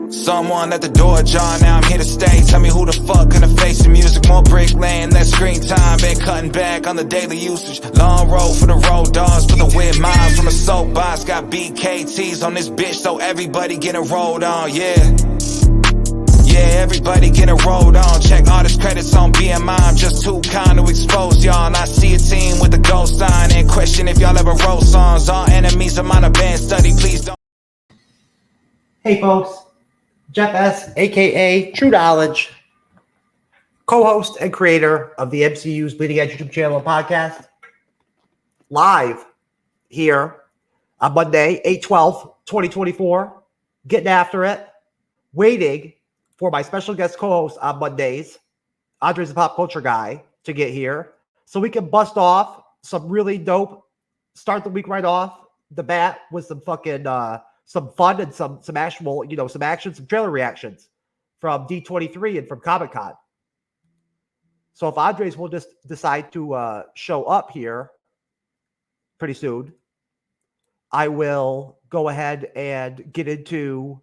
Someone at the door, John, now I'm here to stay. Tell me who the fuck gonna face the music. More brick laying, less screen time. Been cutting back on the daily usage. Long road for the road dogs, for the weird miles from a soapbox. Got BKTs on this bitch, so everybody getting rolled on, yeah. Yeah, everybody getting rolled on. Check artist credits on BMI. I'm just too kind to expose y'all. And I see a team with a ghost sign and question if y'all ever wrote songs. All enemies of mine have been study, please don't. Hey folks, Jeff S., aka TrueKnowledge, co-host and creator of the MCU'S Bleeding Edge YouTube channel and podcast, live here on Monday, 8/12/2024, getting after it, waiting for my special guest co-host on Mondays, Andre's the Pop Culture Guy, to get here so we can bust off some really dope, start the week right off the bat with some fucking some fun and some actual, some action, some trailer reactions from D23 and from Comic-Con. So if Andres will just decide to show up here pretty soon, I will go ahead and get into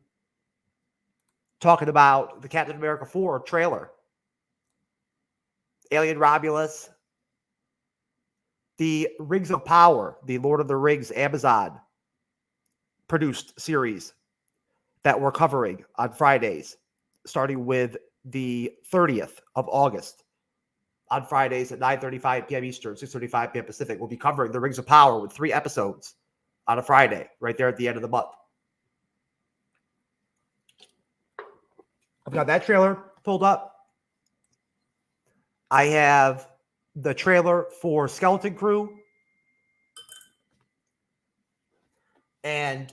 talking about the Captain America 4 trailer, Alien Romulus, the Rings of Power, the Lord of the Rings Amazon produced series that we're covering on Fridays, starting with the 30th of August. On Fridays at 9:35 p.m. Eastern, 6:35 p.m. Pacific, we'll be covering the Rings of Power with 3 episodes on a Friday, right there at the end of the month. I've got that trailer pulled up. I have the trailer for Skeleton Crew. And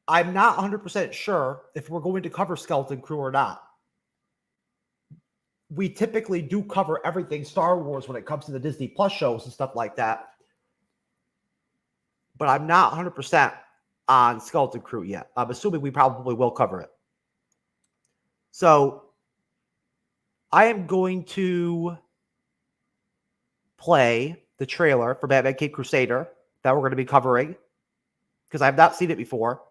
I'm not 100% sure if we're going to cover Skeleton Crew or not. We typically do cover everything Star Wars when it comes to the Disney Plus shows and stuff like that. But I'm not 100% on Skeleton Crew yet. I'm assuming we probably will cover it. So I am going to play the trailer for Batman Cape Crusader that we're going to be covering because I've not seen it before.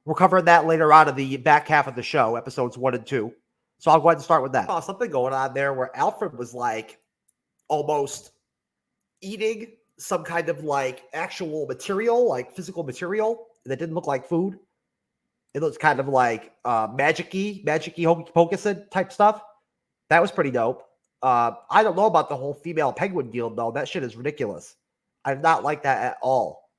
We're covering that later on in the back half of the show, episodes 1 and 2. So I'll go ahead and start with that. Oh, something going on there where Alfred was like almost eating some kind of like actual material, like physical material that didn't look like food. It looks kind of like magic-y hocus pocus type stuff. That was pretty dope. I don't know about the whole female penguin deal, though. That shit is ridiculous. I did not like that at all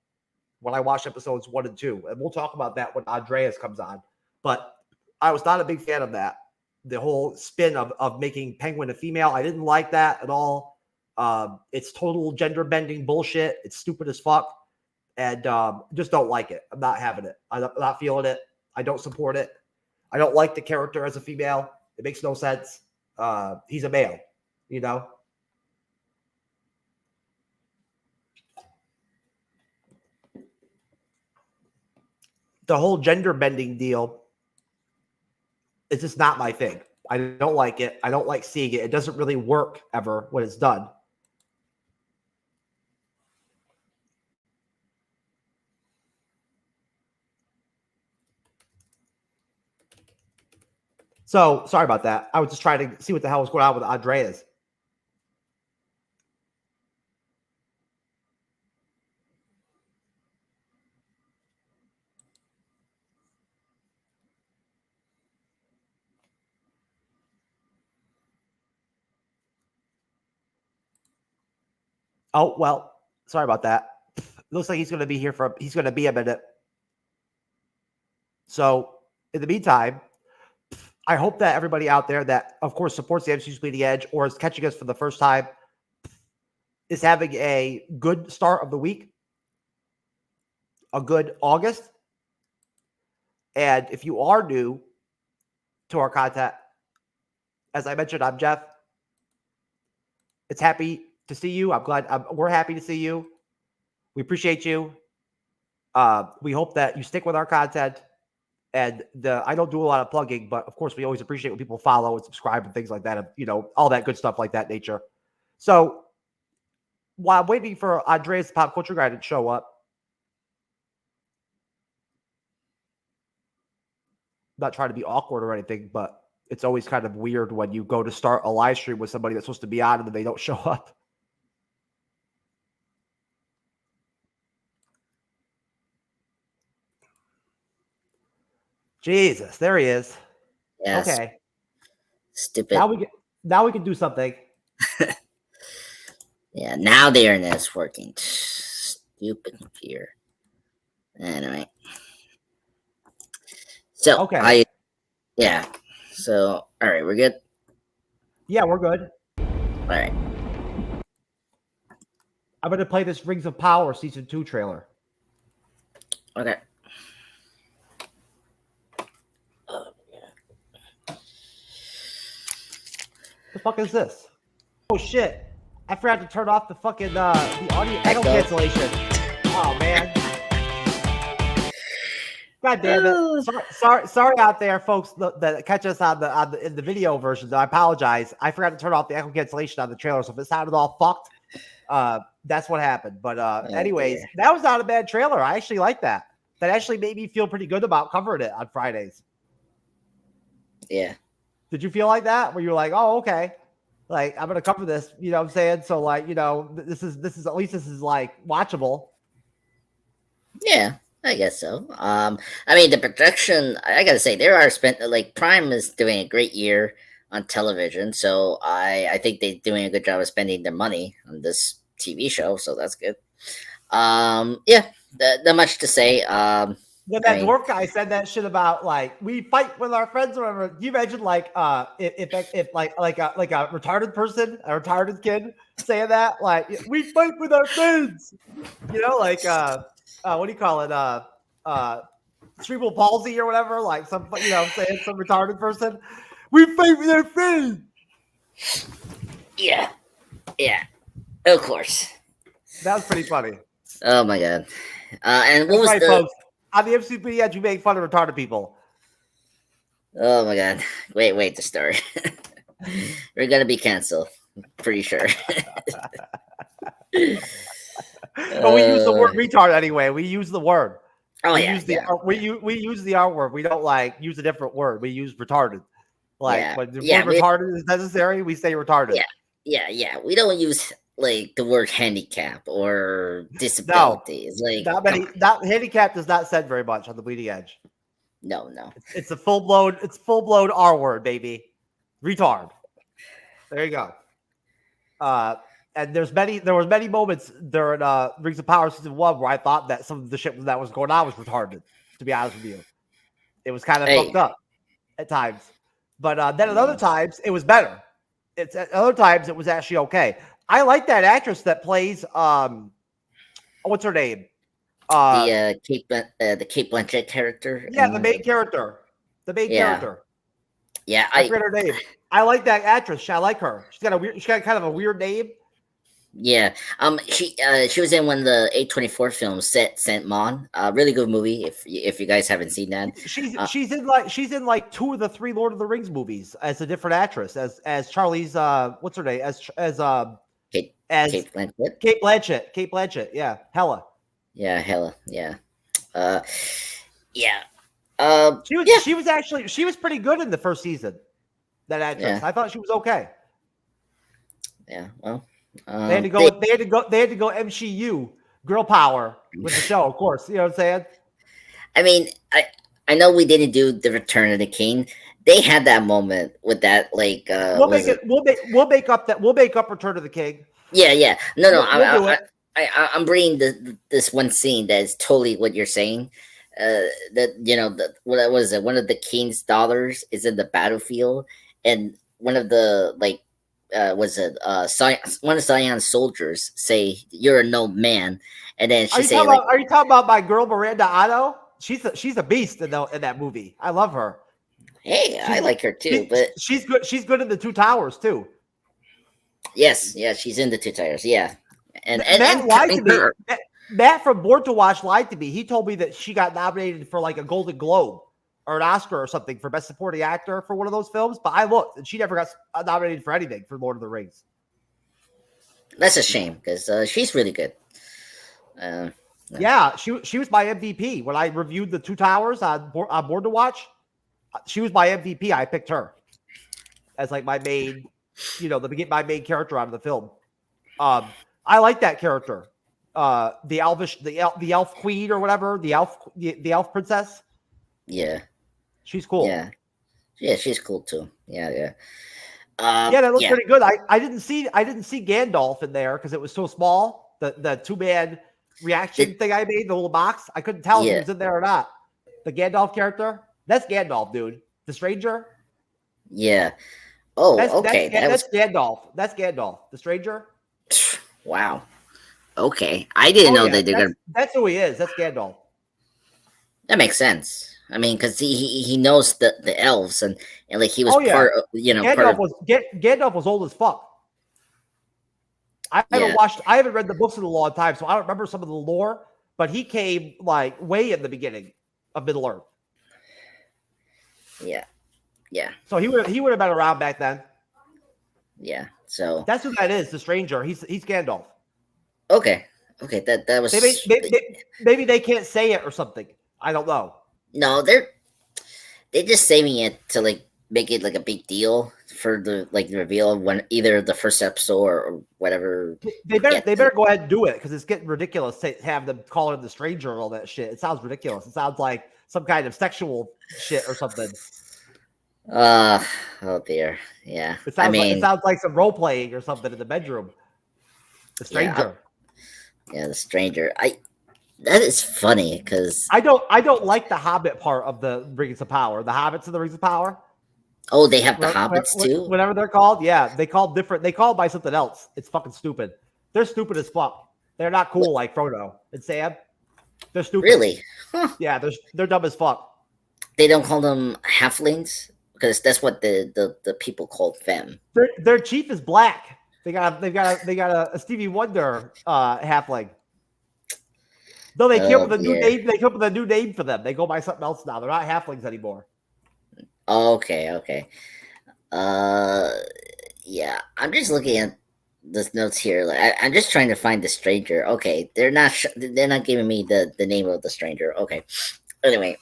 when I watched episodes 1 and 2. And we'll talk about that when Andreas comes on. But I was not a big fan of that. The whole spin of making Penguin a female. I didn't like that at all. It's total gender bending bullshit. It's stupid as fuck. And just don't like it. I'm not having it. I'm not feeling it. I don't support it. I don't like the character as a female. It makes no sense. He's a male, The whole gender bending deal is just not my thing. I don't like it. I don't like seeing it. It doesn't really work ever when it's done. So, sorry about that. I was just trying to see what the hell was going on with Andreas. Oh, well, sorry about that. Looks like he's going to be here he's going to be a minute. So, in the meantime, I hope that everybody out there that, of course, supports the MCU'S Bleeding Edge or is catching us for the first time is having a good start of the week, a good August. And if you are new to our content, as I mentioned, I'm Jeff. It's happy to see you. I'm glad. We're happy to see you. We appreciate you. We hope that you stick with our content. And I don't do a lot of plugging, but of course, we always appreciate when people follow and subscribe and things like that. And, all that good stuff like that nature. So while I'm waiting for Andreas, the Pop Culture Guy, to show up, not trying to be awkward or anything, but it's always kind of weird when you go to start a live stream with somebody that's supposed to be on and then they don't show up. Jesus, there he is. Yes. Okay. Stupid. Now we can do something. Yeah, now the internet's working. Stupid computer. Anyway. So okay. So all right, we're good. Yeah, we're good. All right. I'm gonna play this Rings of Power Season 2 trailer. Okay. The fuck is this? Oh shit! I forgot to turn off the fucking the audio echo cancellation. Oh man! God damn it! Sorry out there, folks that catch us in the video version. I apologize. I forgot to turn off the echo cancellation on the trailer, so if it sounded all fucked, that's what happened. But anyways, that was not a bad trailer. I actually like that. That actually made me feel pretty good about covering it on Fridays. Yeah. Did you feel like that? Where you're like, oh, okay, like I'm gonna cover this, you know what I'm saying? So like, you know, this is at least this is like watchable. Yeah, I guess so. I mean the production, I gotta say, there are Prime is doing a great year on television, so I think they're doing a good job of spending their money on this TV show, so that's good. Yeah, not much to say. When that dwarf guy said that shit about like we fight with our friends or whatever, you imagine like if like a retarded person, a retarded kid saying that, like we fight with our friends, you know, like what do you call it, cerebral palsy or whatever, like some, you know, saying some retarded person, we fight with our friends. Yeah, of course. That was pretty funny. Oh my god. And what was right, the folks, on the MCP edge, you make fun of retarded people. Oh my god. Wait the story. We're gonna be canceled. Pretty sure. But we use the word retard anyway. We use the word. We use the R word. We don't like use a different word. We use retarded. Like when the word retarded is necessary, we say retarded. Yeah. We don't use like the word handicap or disability. It's like that handicap does not said very much on the bleeding edge. No. It's a full blown R word, baby. Retard. There you go. And there was many moments during Rings of Power Season 1 where I thought that some of the shit that was going on was retarded, to be honest with you. It was kind of fucked up at times. But then at other times it was better. At other times it was actually okay. I like that actress that plays what's her name? The Kate Blanchett character. Yeah, the main character. Character. Yeah, I forget her name. I like that actress. I like her. She's got kind of a weird name. Yeah. She was in one of the A24 films, Saint Mon. Really good movie. If you guys haven't seen that, she's in like 2 of the 3 Lord of the Rings movies as a different actress as Charlie's what's her name Kate Blanchett. Kate Blanchett. Yeah, Hella. Yeah, Hella. Yeah. She was pretty good in the first season. That actress. Yeah. I thought she was okay. Yeah. Well. They had to go MCU girl power with the show, of course. You know what I'm saying? I mean, I know we didn't do the Return of the King. They had that moment with that, like we'll make up Return of the King. Yeah. No. I'm bringing this one scene that is totally what you're saying. That you know, what was it? One of the king's daughters is in the battlefield, and one of the one of Zion's soldiers say, "You're a no man," and then she say, "Are you talking about my girl Miranda Otto? She's a beast in that movie. I love her. Hey, I like her too, but she's good. She's good in the Two Towers too. Yes, she's in the Two Towers. Yeah, and Matt lied to me. Matt from Born to Watch lied to me. He told me that she got nominated for like a Golden Globe or an Oscar or something for Best Supporting Actor for one of those films. But I looked, and she never got nominated for anything for Lord of the Rings. That's a shame because she's really good. Yeah, she was my MVP when I reviewed the Two Towers on Born to Watch. She was my MVP. I picked her as like my main, my main character out of the film. I like that character. The elf queen or whatever, the elf princess. Yeah. She's cool. Yeah, she's cool too. Yeah. That looks pretty good. I didn't see Gandalf in there because it was so small. The 2-man reaction thing I made, the little box. I couldn't tell if he was in there or not. The Gandalf character. That's Gandalf, dude. The stranger. Yeah. Oh, okay. That's Gandalf. That's Gandalf. The stranger. Wow. Okay, I didn't know that they're gonna. That's who he is. That's Gandalf. That makes sense. I mean, because he knows the elves and like he was part of, Gandalf was old as fuck. I haven't read the books in a long time, so I don't remember some of the lore. But he came like way in the beginning of Middle Earth. Yeah. So he would have been around back then. Yeah. So that's who that is. The stranger. He's Gandalf. Okay. That was maybe they can't say it or something. I don't know. No, they're just saving it to like make it like a big deal for the reveal when either the first episode or whatever. They better go ahead and do it because it's getting ridiculous to have them call him the stranger and all that shit. It sounds ridiculous. It sounds like some kind of sexual shit or something. Oh dear. Yeah. It sounds like some role playing or something in the bedroom. The stranger. Yeah, the stranger. That is funny because I don't like the Hobbit part of the Rings of Power. The Hobbits of the Rings of Power. Oh, they have the Hobbits too. Whatever they're called, yeah, they called different. They called by something else. It's fucking stupid. They're stupid as fuck. They're not cool like Frodo and Sam. They're stupid. Really? Huh. Yeah, they're dumb as fuck. They don't call them halflings because that's what the people called them. Their chief is black. They got a Stevie Wonder halfling. No, they came up with a new name. They came up with a new name for them. They go by something else now. They're not halflings anymore. Okay. Yeah. I'm just looking at the notes here. Like, I'm just trying to find the stranger. Okay, they're not giving me the name of the stranger. Okay. Anyway,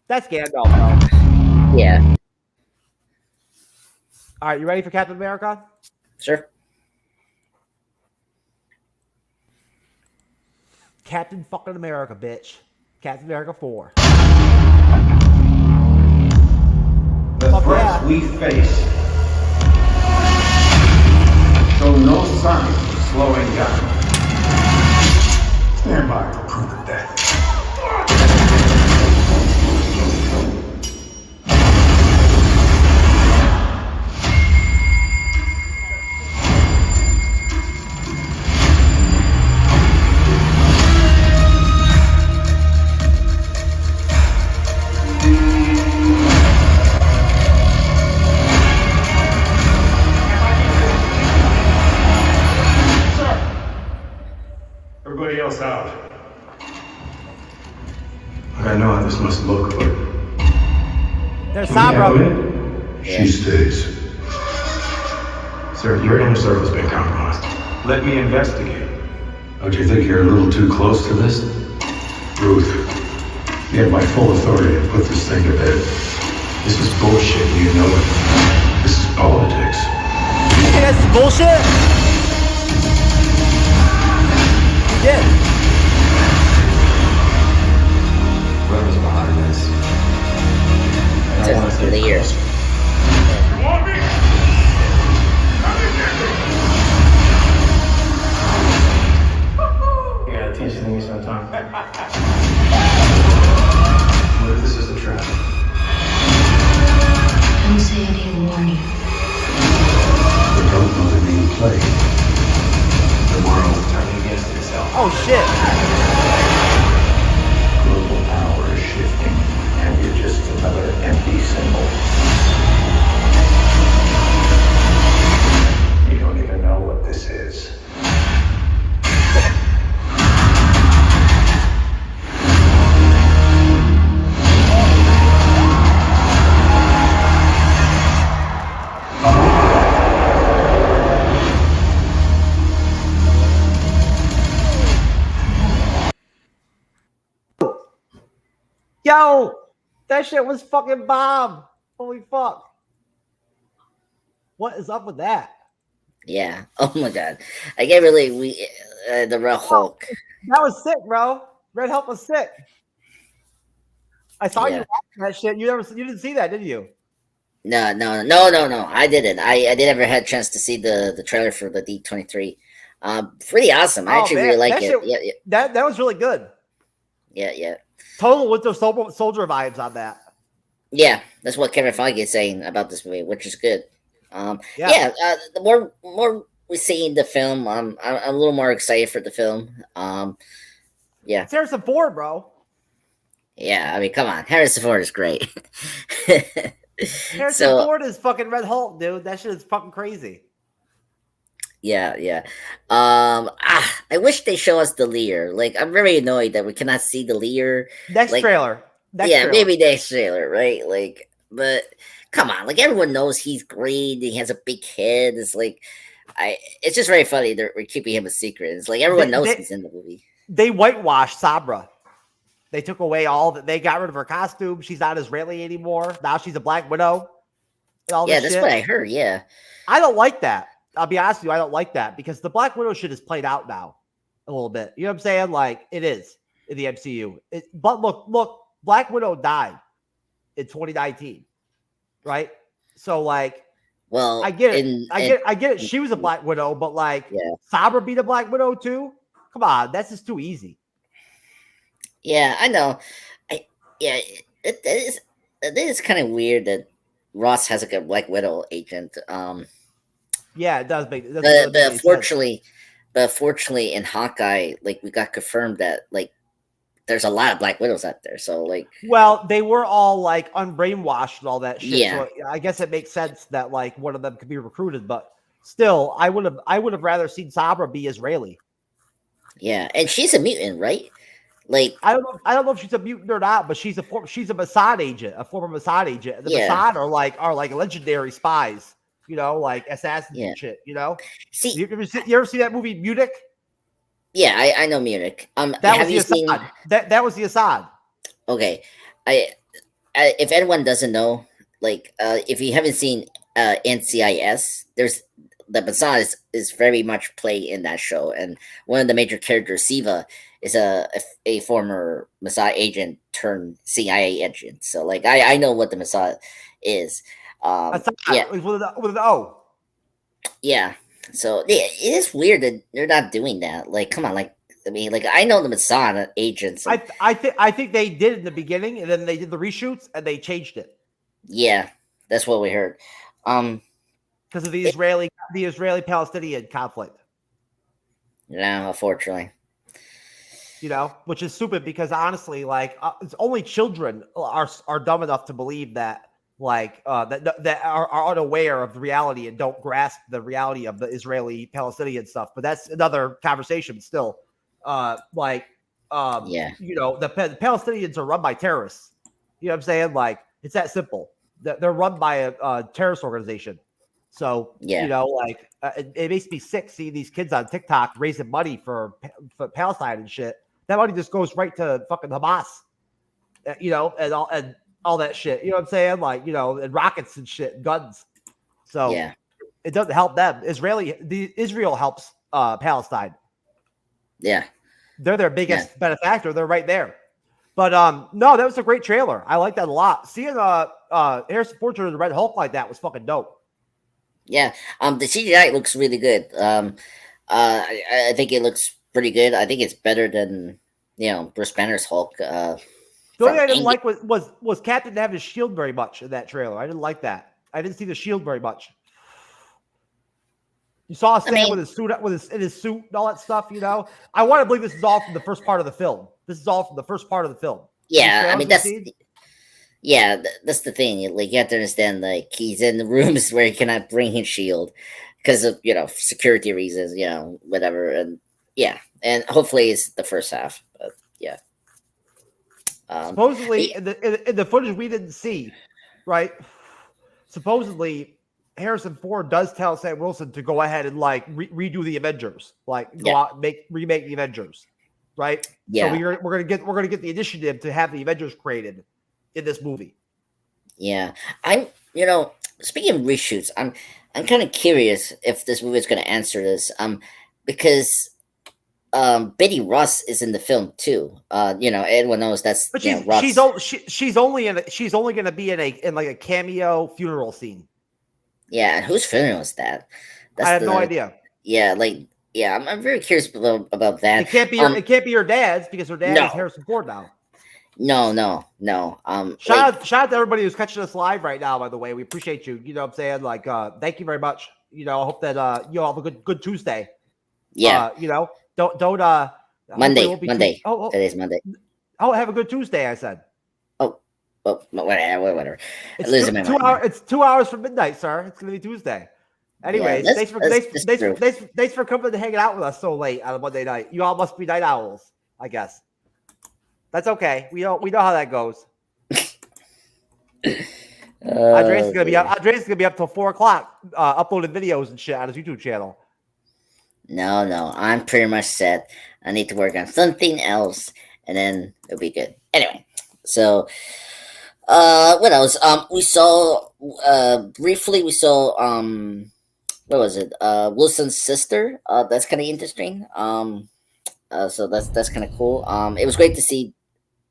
that's Gandalf, though. Yeah. All right, you ready for Captain America? Sure. Captain fucking America, bitch. Captain America 4. The threats we face show no signs of slowing down. Stand by for proof of that. Everybody else out. I know how this must look, but there's Sabra. She stays. Sir, your inner circle's been compromised. Let me investigate. Don't you think you're a little too close to this? Ruth, you have my full authority to put this thing to bed. This is bullshit, you know it. This is politics. You think that's bullshit? Yeah. Whoever's behind this. I want to through the years. You want me? Come and get me! You gotta teach things sometime. What if this is a trap? Don't say I didn't warn you. They don't know the name play. The world's turning against itself. Oh shit. Global power is shifting, and you're just another empty symbol. You don't even know what this is. Yo, That shit was fucking bomb. Holy fuck. What is up with that? Yeah. Oh my god. I get really the Red Hulk. That was sick, bro. Red Hulk was sick. I saw you Yeah. watching that shit. You didn't see that, did you? No. I didn't. I did ever had a chance to see the trailer for the D23. Pretty awesome. I actually really like it. Yeah. That was really good. Yeah. Total Winter Soldier vibes on that. Yeah, that's what Kevin Feige is saying about this movie, which is good. The more we see in the film, I'm a little more excited for the film. Yeah. It's Harrison Ford, bro. Yeah, I mean, come on, Harrison Ford is great. Harrison Ford is fucking Red Hulk, dude. That shit is fucking crazy. Yeah. I wish they show us the Lear. Like, I'm very annoyed that we cannot see the Lear. Next trailer. Maybe next trailer, right? Like, but come on, like everyone knows he's great. He has a big head. It's like, it's just very funny that we're keeping him a secret. It's like everyone knows he's in the movie. They whitewashed Sabra. They took away all that. They got rid of her costume. She's not Israeli anymore. Now she's a Black Widow. That's what I heard. Yeah, I don't like that. I'll be honest with you. I don't like that because the Black Widow shit is played out now a little bit. You know what I'm saying? Like it is in the MCU. But look, Black Widow died in 2019, right? So like, well, I get it. I get it. She was a Black Widow, but like, Sabra beat a Black Widow too. Come on, that's just too easy. Yeah, I know. It is kind of weird that Ross has like a Black Widow agent. Yeah, it does make. But fortunately, in Hawkeye, like we got confirmed that like there's a lot of Black Widows out there. So like, well, they were all like unbrainwashed and all that shit. Yeah. So I guess it makes sense that like one of them could be recruited, but still, I would have rather seen Sabra be Israeli. Yeah, and she's a mutant, right? Like I don't know if she's a mutant or not, but she's a Mossad agent, a former Mossad agent. The Mossad are like legendary spies, you know, like assassins and shit. You know, see, you ever see that movie Munich? Yeah, I know Munich. That was the Assad. That was the Assad. Okay, I if anyone doesn't know, like if you haven't seen NCIS, there's the Mossad is very much played in that show, and one of the major characters, Siva, is a former Mossad agent turned CIA agent. So like I know what the Mossad is. With an O. Yeah. So it is weird that they're not doing that. Like, come on, like I mean, like I know the Mossad agents. And, I think they did in the beginning, and then they did the reshoots and they changed it. Yeah, that's what we heard. Because of the Israeli Palestinian conflict. Yeah, unfortunately. You know, which is stupid because honestly, like, it's only children are dumb enough to believe that, like, that are unaware of the reality and don't grasp the reality of the Israeli Palestinian stuff. But that's another conversation. Still, you know, the Palestinians are run by terrorists. You know what I'm saying? Like, it's that simple. They're run by a terrorist organization. So, you know, like, it makes me sick seeing these kids on TikTok raising money for Palestine and shit. That money just goes right to fucking Hamas, you know, and all that shit. You know what I'm saying? Like, you know, and rockets and shit, and guns. So it doesn't help them. Israel helps Palestine. Yeah, they're their biggest benefactor. They're right there. But no, that was a great trailer. I like that a lot. Seeing Harrison Ford turn the Red Hulk like that was fucking dope. Yeah, the CGI looks really good. I think it looks pretty good. I think it's better than, you know, Bruce Banner's Hulk. The only thing I didn't like was Cap didn't have his shield very much in that trailer. I didn't like that. I didn't see the shield very much. You saw Sam with his suit, in his suit and all that stuff. You know, I want to believe this is all from the first part of the film. This is all from the first part of the film. Yeah, I mean that's the thing. Like, you have to understand, like, he's in the rooms where he cannot bring his shield because of, you know, security reasons, you know, whatever. And and hopefully it's the first half. But yeah. Supposedly, in the footage we didn't see, right? Supposedly, Harrison Ford does tell Sam Wilson to go ahead and like redo the Avengers, like go out and remake the Avengers, right? Yeah. So we're gonna get the initiative to have the Avengers created. in this movie. Yeah, speaking of reshoots, I'm kind of curious if this movie is going to answer this. Because Betty Ross is in the film too. Everyone knows that's But Ross. she's only going to be in like a cameo funeral scene. Yeah, and whose funeral is that? I have no idea. Yeah, I'm very curious about that. It can't be her dad's because her dad is Harrison Ford now. No. Shout out to everybody who's catching us live right now. By the way, we appreciate you. You know what I'm saying? Like, thank you very much. I hope that you all have a good Tuesday. Yeah. Don't Monday. Oh, today's Monday. Oh, have a good Tuesday. I said. Oh, whatever. It's 2 hours from midnight, sir. It's gonna be Tuesday. Anyways, thanks for coming and hanging out with us so late on a Monday night. You all must be night owls, I guess. That's okay. We know how that goes. Andreas is gonna be up till 4:00, uploading videos and shit on his YouTube channel. No, I'm pretty much set. I need to work on something else, and then it'll be good. Anyway, so what else? We saw briefly. We saw what was it? Wilson's sister. That's kind of interesting. So that's kind of cool. It was great to see.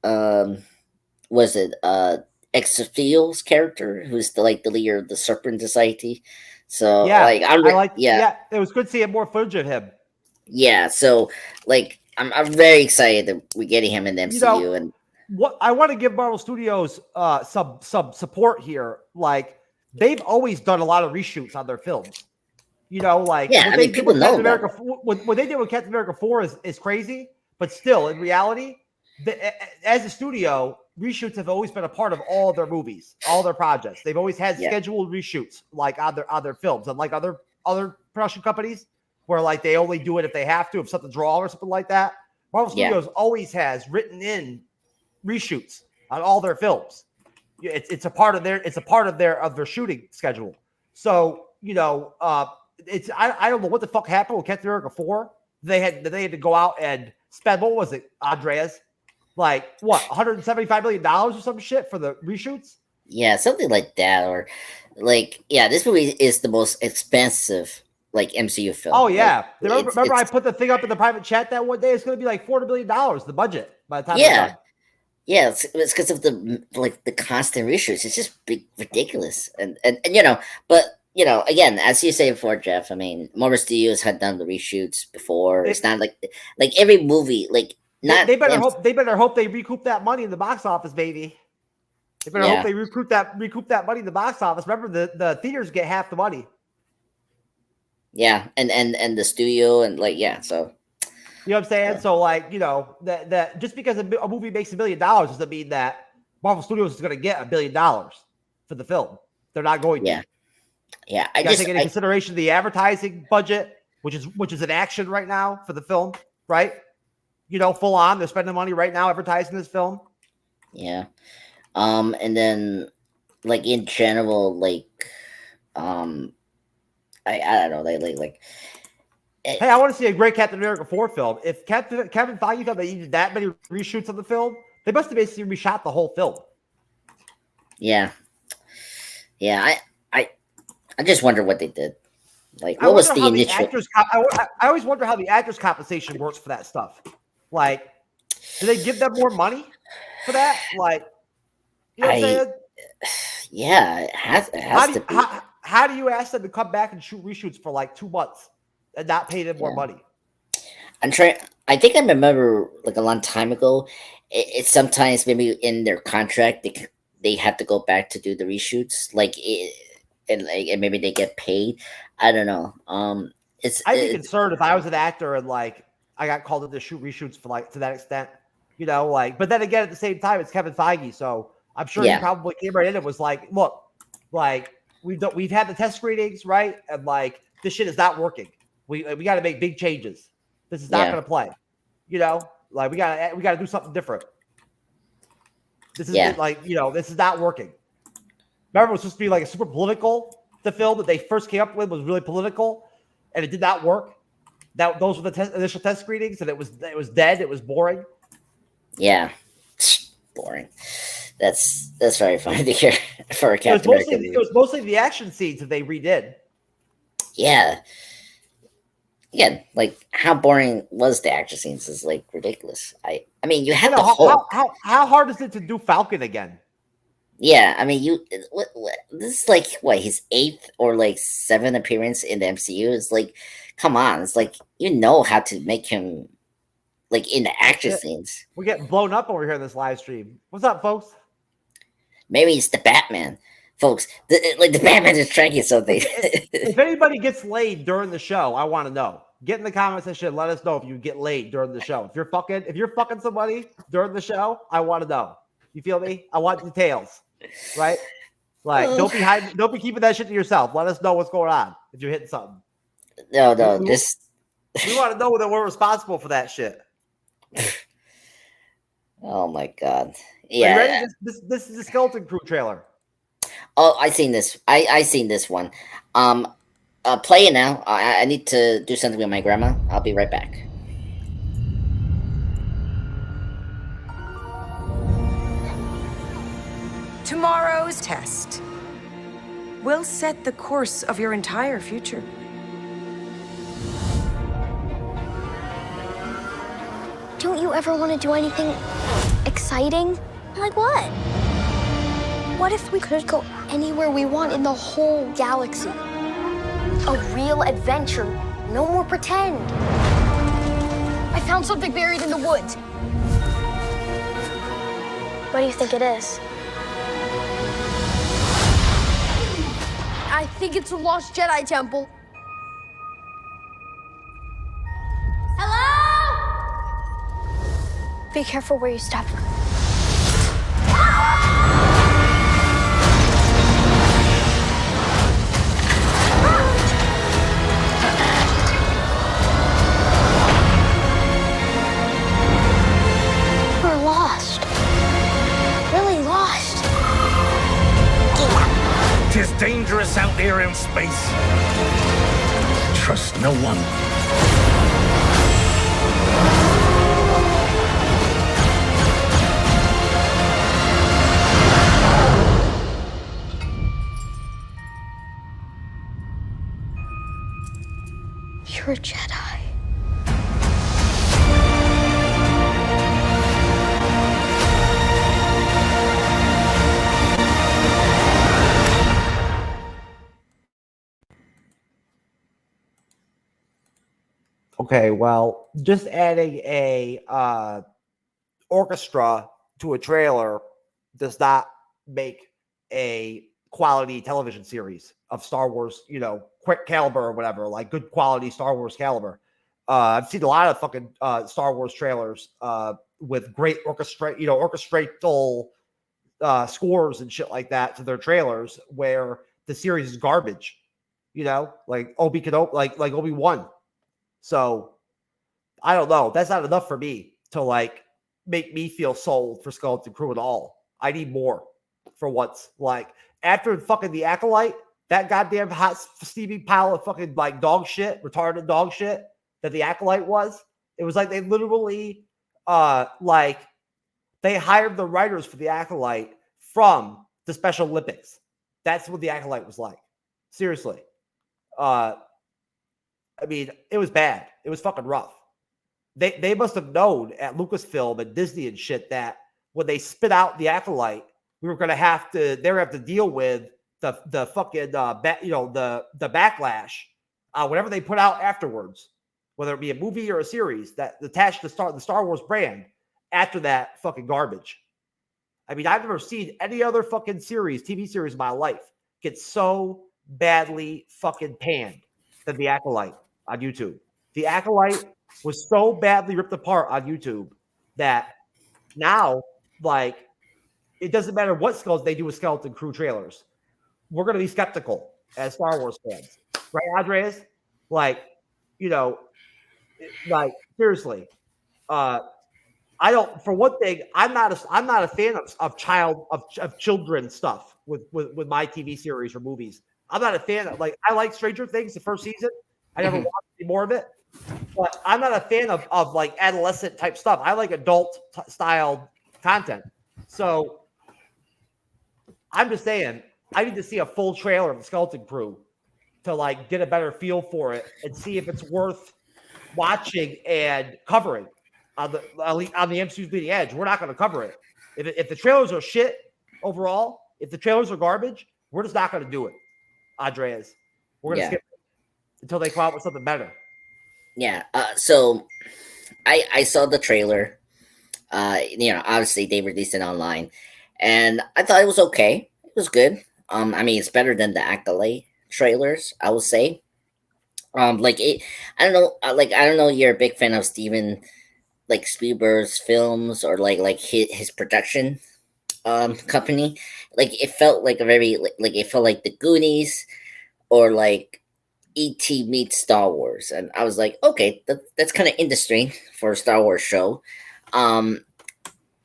Was it Exofiel's character, who's the leader of the Serpent Society? So it was good seeing more footage of him. Yeah, so I'm very excited that we're getting him in the MCU. And what I want to give Marvel Studios some support here. Like, they've always done a lot of reshoots on their films. People know that. What they did with Captain America 4 is crazy, but still, in reality, as a studio, reshoots have always been a part of all their movies, all their projects. They've always had scheduled reshoots, like on their films, unlike other production companies, where like they only do it if they have to, if something's wrong or something like that. Marvel Studios always has written in reshoots on all their films. It's a part of their shooting schedule. So I don't know what the fuck happened with Captain America 4. They had to go out and spend, what was it, Andreas? Like what, $175 million or some shit for the reshoots? Yeah, something like that. Or this movie is the most expensive MCU film. Oh yeah, remember I put the thing up in the private chat that one day. It's going to be like $400 million, the budget by the time. Yeah, it's because of the constant reshoots. It's just ridiculous, and but again, as you say before, Jeff. I mean, Marvel Studios had done the reshoots before. It's not like every movie They better hope they recoup that money in the box office, baby. They better hope they recoup that money in the box office. Remember, the theaters get half the money. Yeah, and the studio and so. You know what I'm saying? Yeah. So that just because a movie makes $1 million doesn't mean that Marvel Studios is going to get $1 billion for the film. They're not going to. Yeah. I take into consideration the advertising budget, which is in action right now for the film, right? Full on. They're spending money right now advertising this film. Yeah. And then in general, I don't know, hey, I want to see a great Captain America 4 film. If Kevin Feige thought they needed that many reshoots of the film, they must have basically reshot the whole film. Yeah. I just wonder what they did. What was the initial? I always wonder how the actors' compensation works for that stuff. Do they give them more money for that? You know what I'm saying? Yeah, it has to be. How do you ask them to come back and shoot reshoots for 2 months and not pay them more money? I'm trying. I think I remember a long time ago. It's sometimes maybe in their contract they have to go back to do the reshoots, and maybe they get paid. I don't know. I'd be concerned if I was an actor and I got called in to shoot reshoots for to that extent, But then again, at the same time, it's Kevin Feige, so I'm sure he probably came right in and was like, "Look, we've had the test screenings, right? And this shit is not working. We got to make big changes. This is not going to play. We got to do something different. This is this is not working." Remember, it was supposed to be a super political. The film that they first came up with was really political, and it did not work. Those were the initial test screenings, and it was dead. It was boring. Yeah, boring. That's very funny to hear for a It was Captain America mostly movie. it was mostly the action scenes that they redid. Yeah. Again, like how boring was the action scenes is like ridiculous. I mean, you had the whole. How hard is it to do Falcon again? Yeah, I mean, this is like what his 8th or like 7th appearance in the MCU. It's like, come on, it's like you know how to make him like in the action scenes. We're getting blown up over here in this live stream. What's up, folks? Maybe it's the Batman, folks. The Batman is trying something. If anybody gets laid during the show, I want to know. Get in the comment section. Let us know if you get laid during the show. If you're fucking somebody during the show, I want to know. You feel me? I want details. Right? Like, don't be keeping that shit to yourself. Let us know what's going on if you're hitting something. No, we want to know that we're responsible for that shit. Oh my god! Yeah, ready? This is the Skeleton Crew trailer. Oh, I seen this. I seen this one. Play it now. I need to do something with my grandma. I'll be right back. Tomorrow's test will set the course of your entire future. Don't you ever want to do anything exciting? Like what? What if we could go anywhere we want in the whole galaxy? A real adventure. No more pretend. I found something buried in the woods. What do you think it is? I think it's a lost Jedi temple. Hello? Be careful where you step. We're lost. Really lost. Tis dangerous out there in space. Trust no one. You're a Jedi. Okay, well, just adding a orchestra to a trailer does not make a quality television series of Star Wars, quick caliber or whatever, like good quality Star Wars caliber. I've seen a lot of fucking Star Wars trailers with great orchestral scores and shit like that to their trailers where the series is garbage, like Obi-Wan. So I don't know. That's not enough for me to like make me feel sold for Skeleton Crew at all. I need more for once. Like after fucking The Acolyte, that goddamn hot steamy pile of fucking like dog shit, retarded dog shit that The Acolyte was. It was like they literally they hired the writers for The Acolyte from the Special Olympics. That's what The Acolyte was like. Seriously. I mean, it was bad. It was fucking rough. They must have known at Lucasfilm and Disney and shit that when they spit out The Acolyte, they were gonna have to deal with the fucking the backlash, whatever they put out afterwards, whether it be a movie or a series that attached to the Star Wars brand after that fucking garbage. I mean, I've never seen any other fucking TV series in my life get so badly fucking panned than The Acolyte on YouTube. The Acolyte was so badly ripped apart on YouTube that now, like, it doesn't matter what skulls they do with Skeleton Crew trailers. We're going to be skeptical as Star Wars fans. Right, Andreas? Like, seriously. I don't, for one thing, I'm not a fan of children stuff with my TV series or movies. I'm not a fan of, I like Stranger Things, the first season. I never watched any more of it. But I'm not a fan of like adolescent type stuff. I like adult style content. So I'm just saying, I need to see a full trailer of the Skeleton Crew to like get a better feel for it and see if it's worth watching and covering on the MCU's Bleeding Edge. We're not going to cover it. If the trailers are shit overall, if the trailers are garbage, we're just not going to do it, Andreas. We're going to skip it until they come out with something better. Yeah. So I saw the trailer. Obviously they released it online, and I thought it was okay. It was good. I mean, it's better than the Acolyte trailers, I would say. I don't know. I don't know. You're a big fan of Steven, like Spielberg's films or like his production, company. Like it felt like a very like it felt like the Goonies, or like E.T. meets Star Wars, and I was like, okay, that's kind of interesting for a Star Wars show.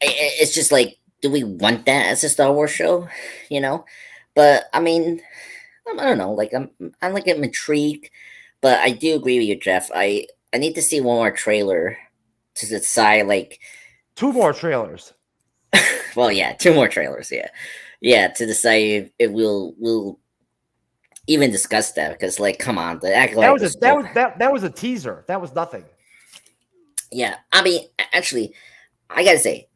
It's just like, do we want that as a Star Wars show? But I mean, I don't know. Like I'm intrigued, but I do agree with you, Jeff. I need to see one more trailer to decide. Like 2 more trailers. Well, yeah, 2 more trailers. Yeah, to decide if we'll even discuss that, because like, come on, the Acolyte that was a teaser. That was nothing. Yeah, I mean, actually, I gotta say,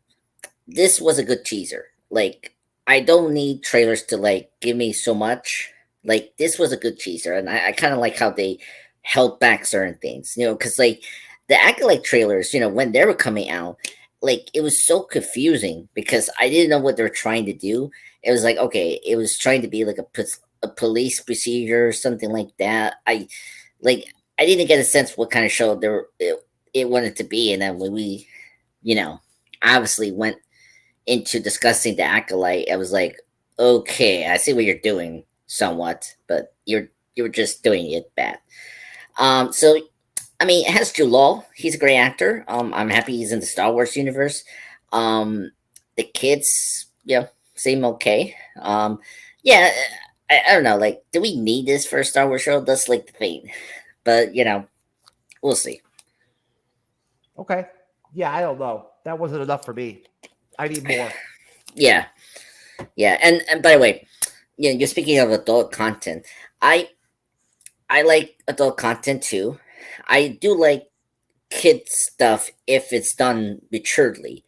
this was a good teaser. Like, I don't need trailers to like give me so much. Like, this was a good teaser, and I kind of like how they held back certain things, because like the Acolyte trailers, when they were coming out, like it was so confusing because I didn't know what they were trying to do. It was like, okay, it was trying to be like a police procedure or something like that. I didn't get a sense what kind of show it wanted to be, and then when we, obviously went into discussing the Acolyte, I was like, okay, I see what you're doing somewhat, but you're just doing it bad. So I mean, it has Jude Law. He's a great actor. I'm happy he's in the Star Wars universe. The kids, seem okay. Yeah, I don't know. Like, do we need this for a Star Wars show? That's like the thing. But we'll see. Okay. Yeah, I don't know. That wasn't enough for me. I need more. Yeah. And by the way, you're speaking of adult content. I like adult content too. I do like kid stuff if it's done maturely,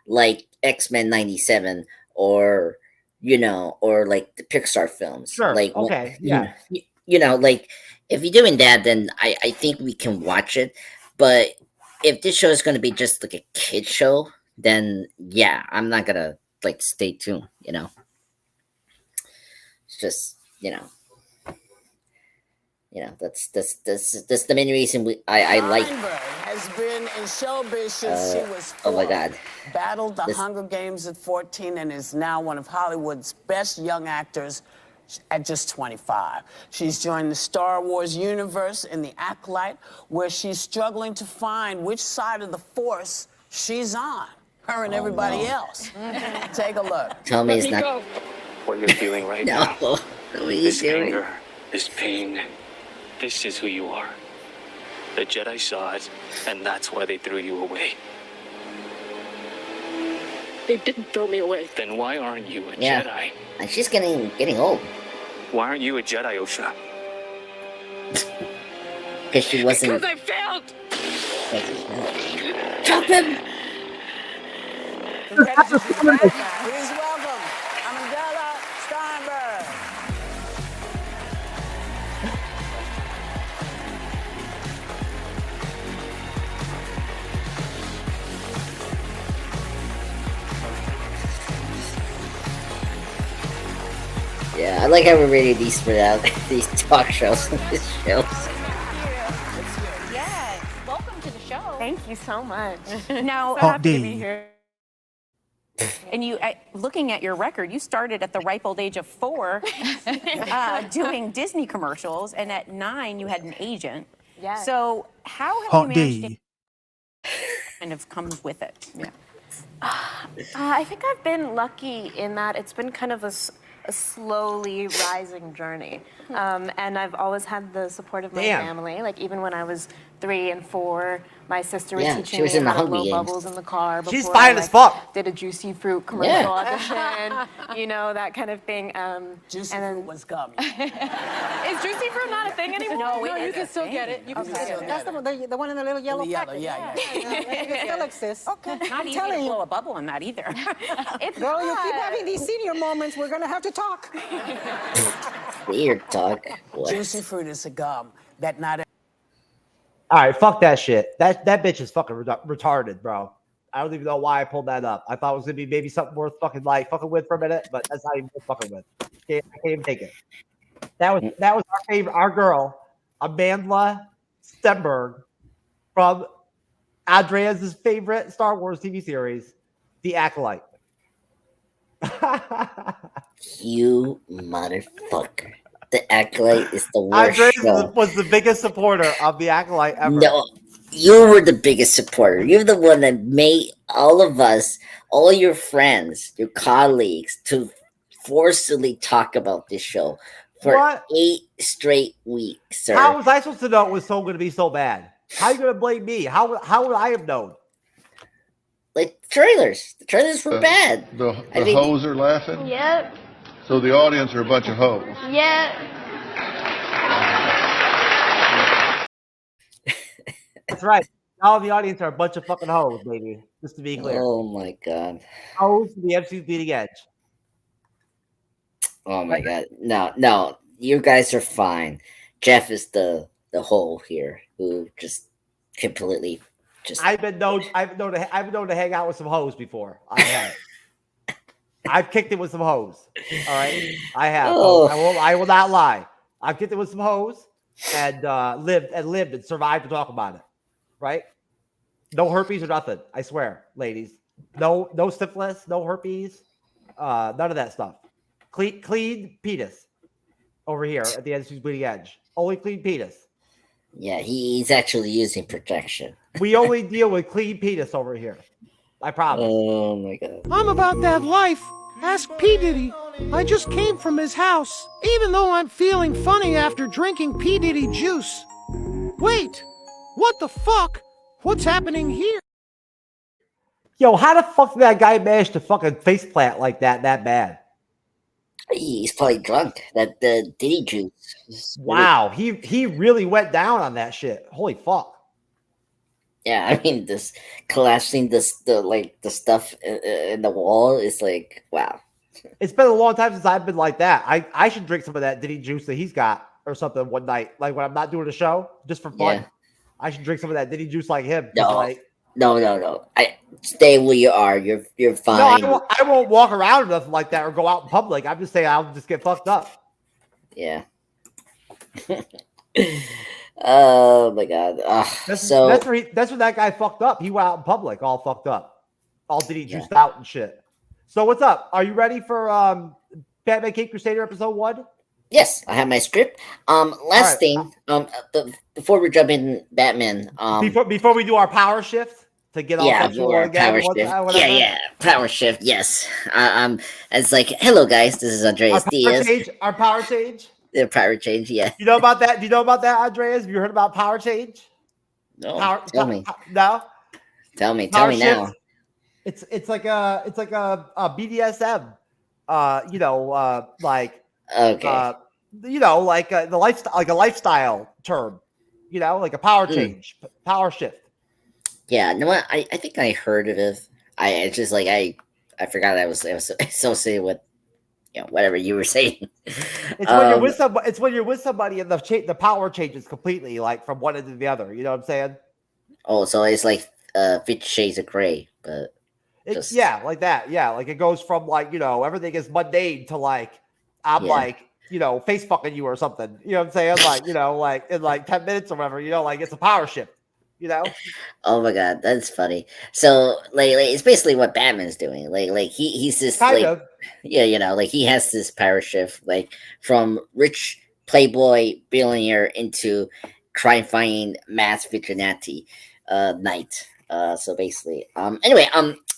like X-Men 97 or like the Pixar films. Sure. Like, okay. Like if you're doing that, then I think we can watch it. But if this show is going to be just like a kid show, then yeah, I'm not going to like stay tuned, It's just, that's the main reason I like. Has been in showbiz since she was 4. Oh my God! Battled the Hunger Games at 14 and is now one of Hollywood's best young actors at just 25. She's joined the Star Wars universe in the Acolyte, where she's struggling to find which side of the Force she's on. Her and everybody else. Take a look. Tell me it's not. What you're feeling right now. What are you This doing? anger, this pain. This is who you are. The Jedi saw it, and that's why they threw you away. They didn't throw me away. Then why aren't you a Yeah. Jedi? And she's getting old. Why aren't you a Jedi, Osha? Because she wasn't. Because I failed! Drop him! Please welcome Amandla Steinberg. Yeah, I like how we're rating these for that, these talk shows and these shows. Yeah, welcome to the show. Thank you so much. Now, So happy to be here. and you, looking at your record, you started at the ripe old age of 4 doing Disney commercials, and at 9 you had an agent. Yeah. So how have you managed to kind of comes with it? Yeah. I think I've been lucky in that it's been kind of a slowly rising journey. And I've always had the support of my family. Like even when I was 3 and 4. My sister was Yeah, teaching she was me in the how to Hunger blow Games. bubbles in the car. She's before I, fine as fuck. Did a Juicy Fruit commercial audition, you know, that kind of thing. Juicy and then, Fruit was gummy. Is Juicy Fruit not a thing anymore? No, you can still get it. You can still get it. That's the one in the little yellow packet. Yeah. It still exists. Okay. Not easy to telling you. blow a bubble in that either. It's Girl, you keep not. having these senior moments. We're gonna have to talk. Weird talk. What? Juicy Fruit is a gum that not All right, fuck that shit. That bitch is fucking retarded, bro. I don't even know why I pulled that up. I thought it was gonna be maybe something worth fucking with for a minute, but that's not even worth fucking with. I can't even take it. That was our favorite, our girl, Amanda Stenberg, from Andreas's favorite Star Wars TV series, The Acolyte. You motherfucker. The Acolyte is the worst show. Was the biggest supporter of The Acolyte ever. No, you were the biggest supporter. You're the one that made all of us, all your friends, your colleagues, to forcibly talk about this show for 8 straight weeks, sir. How was I supposed to know it was going to be so bad? How are you going to blame me? How would I have known? Like trailers. The trailers were bad. The hoes are laughing? Yep. So the audience are a bunch of hoes. Yep. That's right. All the audience are a bunch of fucking hoes, baby. Just to be clear. Oh my god. Hoes to the MCU'S Bleeding Edge. Oh my god. No. You guys are fine. Jeff is the hole here who just completely just I've been known to hang out with some hoes before. I have. I've kicked it with some hoes. All right. I have. Oh. I will not lie. I've kicked it with some hoes and lived and survived to talk about it. Right? No herpes or nothing. I swear, ladies. No syphilis, no herpes, none of that stuff. Clean penis over here at the MCU'S Bleeding Edge. Only clean penis. Yeah, he's actually using protection. We only deal with clean penis over here. I promise. Oh my god. I'm about that life. Ask P. Diddy. I just came from his house, even though I'm feeling funny after drinking P. Diddy juice. Wait, what the fuck? What's happening here? Yo, how the fuck did that guy manage to fucking faceplant like that bad? He's probably drunk. That the Diddy juice. Wow, he really went down on that shit. Holy fuck. Yeah, I mean, this collapsing the stuff in the wall is like, wow. It's been a long time since I've been like that. I should drink some of that Diddy juice that he's got or something one night, like when I'm not doing a show, just for fun. Yeah. I should drink some of that Diddy juice like him. No. I stay where you are. You're fine. No, I won't walk around or nothing like that or go out in public. I'm just saying I'll just get fucked up. Yeah. Oh my god. That's where that guy fucked up. He went out in public all fucked up. All Diddy juiced out and shit. So what's up? Are you ready for Batman Cape Crusader episode 1? Yes, I have my script. Last thing, before we jump in Batman, before we do our power shift to get all sexual again. Power shift. Yes. It's like, hello guys, this is Andreas Diaz. Our power change. The power change, yeah. You know about that? Do you know about that, Andreas? Have you heard about power change? No. Tell me. No. Tell me now. It's like a BDSM. Okay. The lifestyle, like a lifestyle term. Like a power change, power shift. Yeah. No, I think I heard of it. I just like I forgot I was associated with whatever you were saying. It's when you're with somebody. It's when you're with somebody, and the power changes completely, like from one end to the other. You know what I'm saying? Oh, so it's like 50 Shades of Grey, but it's like that. Yeah, like it goes from everything is mundane to I'm face fucking you or something. You know what I'm saying? Like in 10 minutes or whatever. It's a power shift. Oh my god, that's funny. So like it's basically what Batman's doing. Like he's this kind of. Yeah, he has this power shift, from rich playboy billionaire into crime fighting mass vigilante knight. So basically, anyway,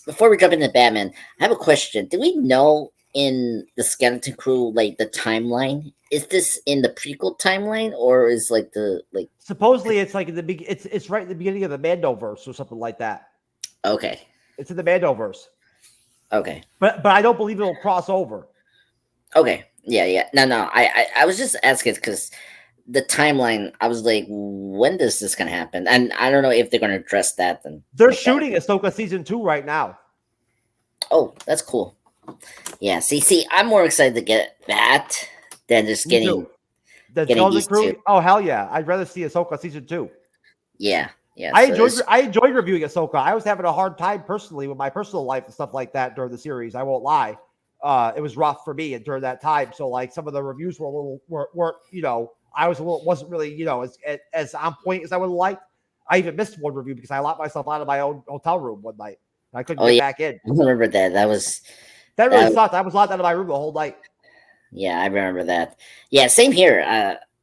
before we jump into Batman, I have a question. Do we know in the Skeleton Crew, like the timeline? Is this in the prequel timeline, or is like the like? Supposedly, it's like in the it's right at the beginning of the Mandoverse or something like that. Okay. It's in the Mandoverse. Okay. But I don't believe it'll cross over. Okay. Yeah. No. I was just asking because the timeline. I was like, when does this gonna happen? And I don't know if they're gonna address that. Then they're shooting Ahsoka season 2 right now. Oh, that's cool. Yeah. See, I'm more excited to get that than just getting the Skeleton Crew. Oh hell yeah! I'd rather see Ahsoka season 2. Yeah. I enjoyed reviewing Ahsoka. I was having a hard time personally with my personal life and stuff like that during the series. I won't lie. It was rough for me during that time. So like some of the reviews were a little weren't I wasn't really as on point as I would have liked. I even missed one review because I locked myself out of my own hotel room one night. I couldn't get back in. I remember that. That really sucked. I was locked out of my room the whole night. Yeah, I remember that. Yeah, same here.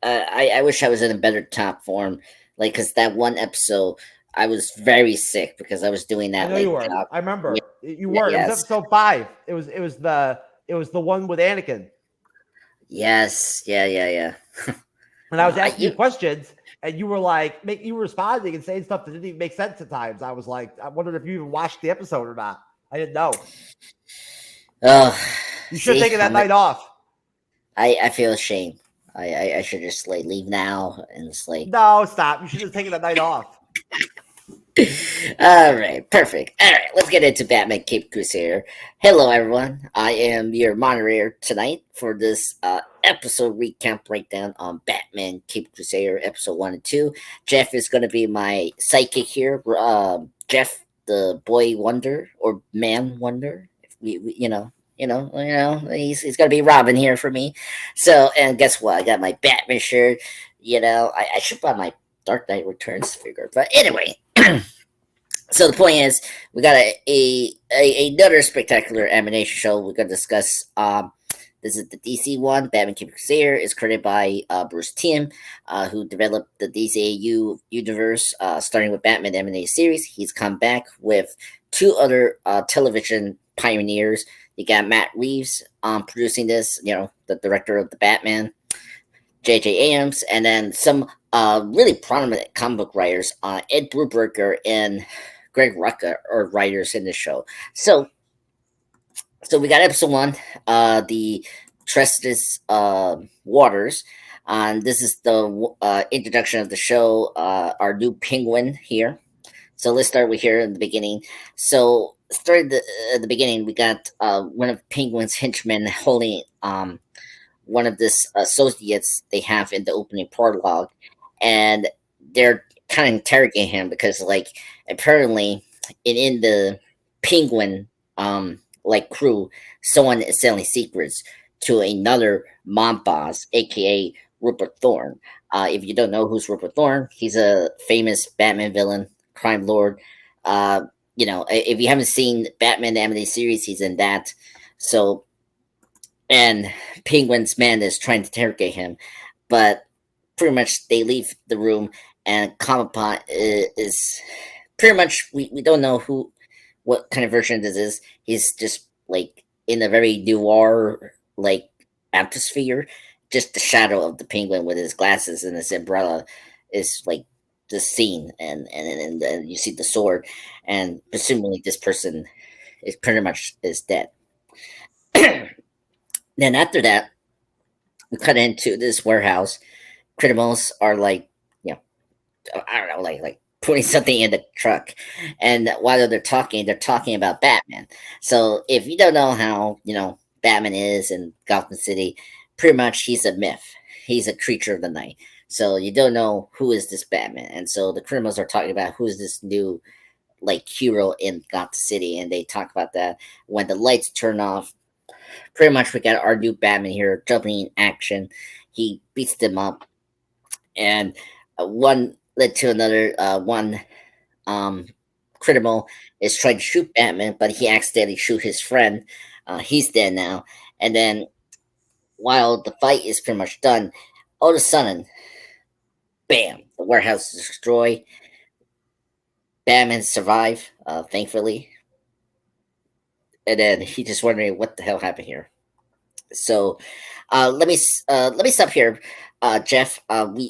I wish I was in a better top form. Like, because that one episode, I was very sick because I was doing that. I know you were. I remember you were. Yes. It was episode 5. It was the one with Anakin. Yes. Yeah. And I was asking you questions, and you were like, you were responding and saying stuff that didn't even make sense at times. I was like, I wondered if you even watched the episode or not. I didn't know. Oh, you should have taken that night off. I feel ashamed. I should just like leave now and just like. No, stop. You should have taken that night off. All right, perfect. All right, let's get into Batman Cape Crusader. Hello, everyone. I am your moderator tonight for this episode recap breakdown on Batman Cape Crusader episode 1 and 2. Jeff is going to be my sidekick here. Jeff, the boy wonder or man wonder. He's gonna be Robin here for me. So, and guess what? I got my Batman shirt. I should buy my Dark Knight Returns figure. But anyway, so the point is, we got another spectacular animation show we're gonna discuss. This is the DC one. Batman Cape Crusader is created by Bruce Timm, who developed the DCAU universe, starting with Batman animated series. He's come back with 2 other television pioneers. You got Matt Reeves producing this, the director of the Batman, J.J. Abrams, and then some really prominent comic book writers, Ed Brubaker and Greg Rucka are writers in the show. So we got episode 1, the Treacherous Waters. This is the introduction of the show, our new Penguin here. So let's start with here in the beginning. So started at the beginning, we got one of Penguin's henchmen holding one of this associates they have in the opening prologue, and they're kind of interrogating him because, like, apparently in the Penguin crew, someone is selling secrets to another mob boss, aka Rupert Thorne. If you don't know who's Rupert Thorne, he's a famous Batman villain, crime lord. If you haven't seen Batman the animated series, he's in that. So, and Penguin's man is trying to interrogate him, but pretty much they leave the room, and Comic-Con is pretty much, we don't know what kind of version this is. He's just like in a very noir like atmosphere. Just the shadow of the Penguin with his glasses and his umbrella is like the scene, and you see the sword, and presumably this person is pretty much dead. Then after that, we cut into this warehouse. Criminals are like, I don't know, like putting something in the truck, and while they're talking about Batman. So if you don't know how Batman is in Gotham City, pretty much he's a myth. He's a creature of the night. So you don't know who is this Batman. And so the criminals are talking about who is this new hero in Gotham City, and they talk about that. When the lights turn off, pretty much we got our new Batman here jumping in action. He beats them up, and one led to another. One criminal is trying to shoot Batman, but he accidentally shoot his friend. He's dead now. And then while the fight is pretty much done, all of a sudden, bam, the warehouse is destroyed. Batman survived, thankfully. And then he's just wondering what the hell happened here. So, let me stop here, Jeff. What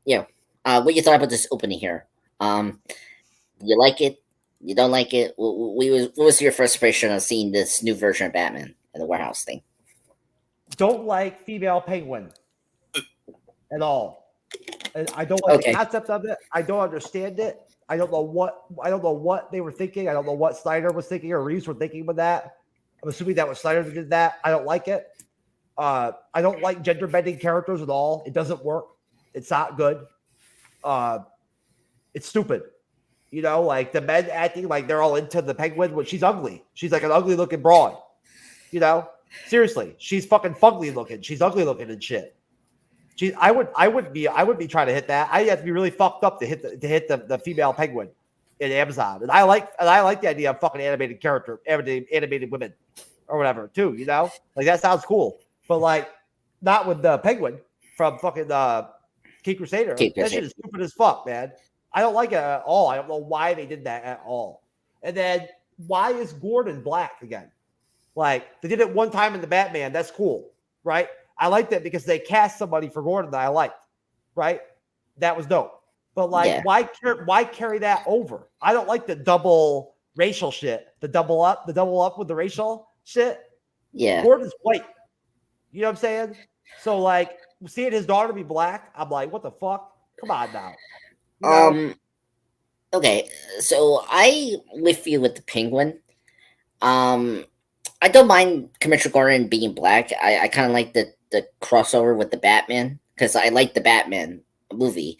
you thought about this opening here? You like it? You don't like it? What was your first impression of seeing this new version of Batman in the warehouse thing? Don't like female penguin at all. And I don't like the concept of it. I don't understand it. I don't know what they were thinking. I don't know what Snyder was thinking or Reeves were thinking with that. I'm assuming that was Snyder that did that. I don't like it. I don't like gender bending characters at all. It doesn't work. It's not good. It's stupid. You know, like the men acting like they're all into the penguin, but she's ugly. She's like an ugly looking broad. You know, seriously, she's fucking fugly looking. She's ugly looking and shit. I would be trying to hit that. I have to be really fucked up to hit the female penguin in Amazon. And I like the idea of fucking animated women or whatever too. You know, like that sounds cool, but like not with the penguin from fucking King Crusader. That shit is stupid as fuck, man. I don't like it at all. I don't know why they did that at all. And then why is Gordon black again? Like they did it one time in the Batman. That's cool, right? I liked it because they cast somebody for Gordon that I liked, right? That was dope. But like, why carry that over? I don't like the double racial shit. The double up with the racial shit. Yeah. Gordon's white. You know what I'm saying? So like seeing his daughter be black, I'm like, what the fuck? Come on now. You know? Okay, so I with you with the Penguin. I don't mind Commissioner Gordon being black. I kind of like the crossover with the Batman because I like the Batman movie.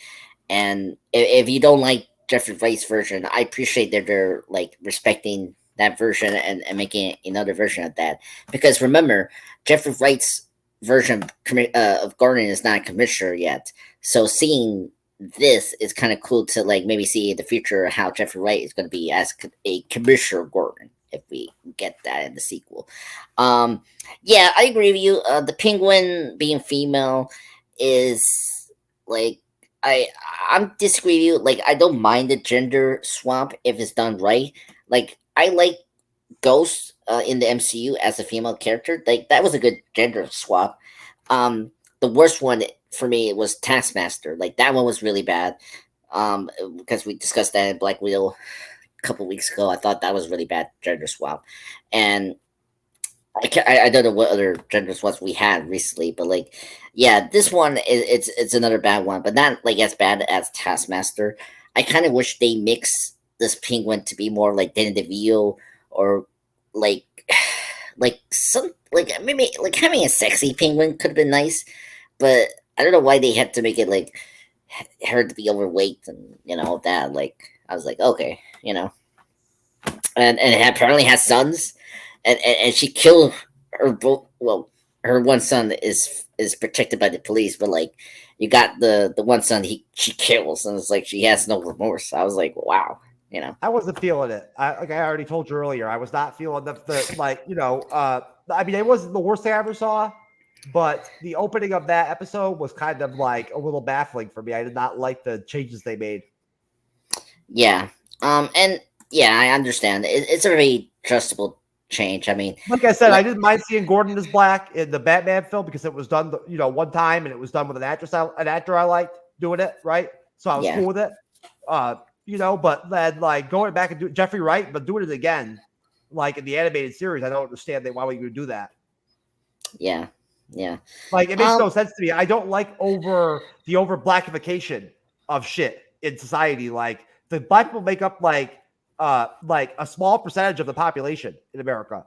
And if you don't like Jeffrey Wright's version, I appreciate that they're like respecting that version and making another version of that. Because remember, Jeffrey Wright's version of Gordon is not a commissioner yet. So seeing this is kind of cool to like maybe see in the future how Jeffrey Wright is going to be as a Commissioner Gordon if we get that in the sequel. Yeah, I agree with you. The Penguin being female is like I'm disagree with you. Like I don't mind the gender swap if it's done right. Like I like Ghost in the MCU as a female character. Like that was a good gender swap. The worst one for me was Taskmaster. Like that one was really bad. Because we discussed that in Black Widow a couple weeks ago. I thought that was really bad gender swap, and I don't know what other gender swaps we had recently, but like, yeah, this one it's another bad one, but not like as bad as Taskmaster. I kind of wish they mix this Penguin to be more like Danny DeVito or like some like maybe like having a sexy Penguin could have been nice, but I don't know why they had to make it like her to be overweight and you know that like I was like okay you know, and it apparently has sons, and she killed her both. Well, her one son is protected by the police, but like you got the one son she kills, and it's like she has no remorse. I was like wow, you know. I wasn't feeling it. I already told you earlier, I was not feeling the like you know. I mean, it wasn't the worst thing I ever saw. But the opening of that episode was kind of like a little baffling for me. I did not like the changes they made. Yeah. And yeah, I understand. It's a very trustable change. I mean, like I said, I didn't mind seeing Gordon as black in the Batman film because it was done, you know, one time and it was done with an actor I liked doing it, right? So I was cool with it. You know, but then like going back and do Jeffrey Wright, but doing it again, like in the animated series, I don't understand why would you do that. Yeah. Yeah. Like it makes no sense to me. I don't like over blackification of shit in society. Like the black people make up like a small percentage of the population in America.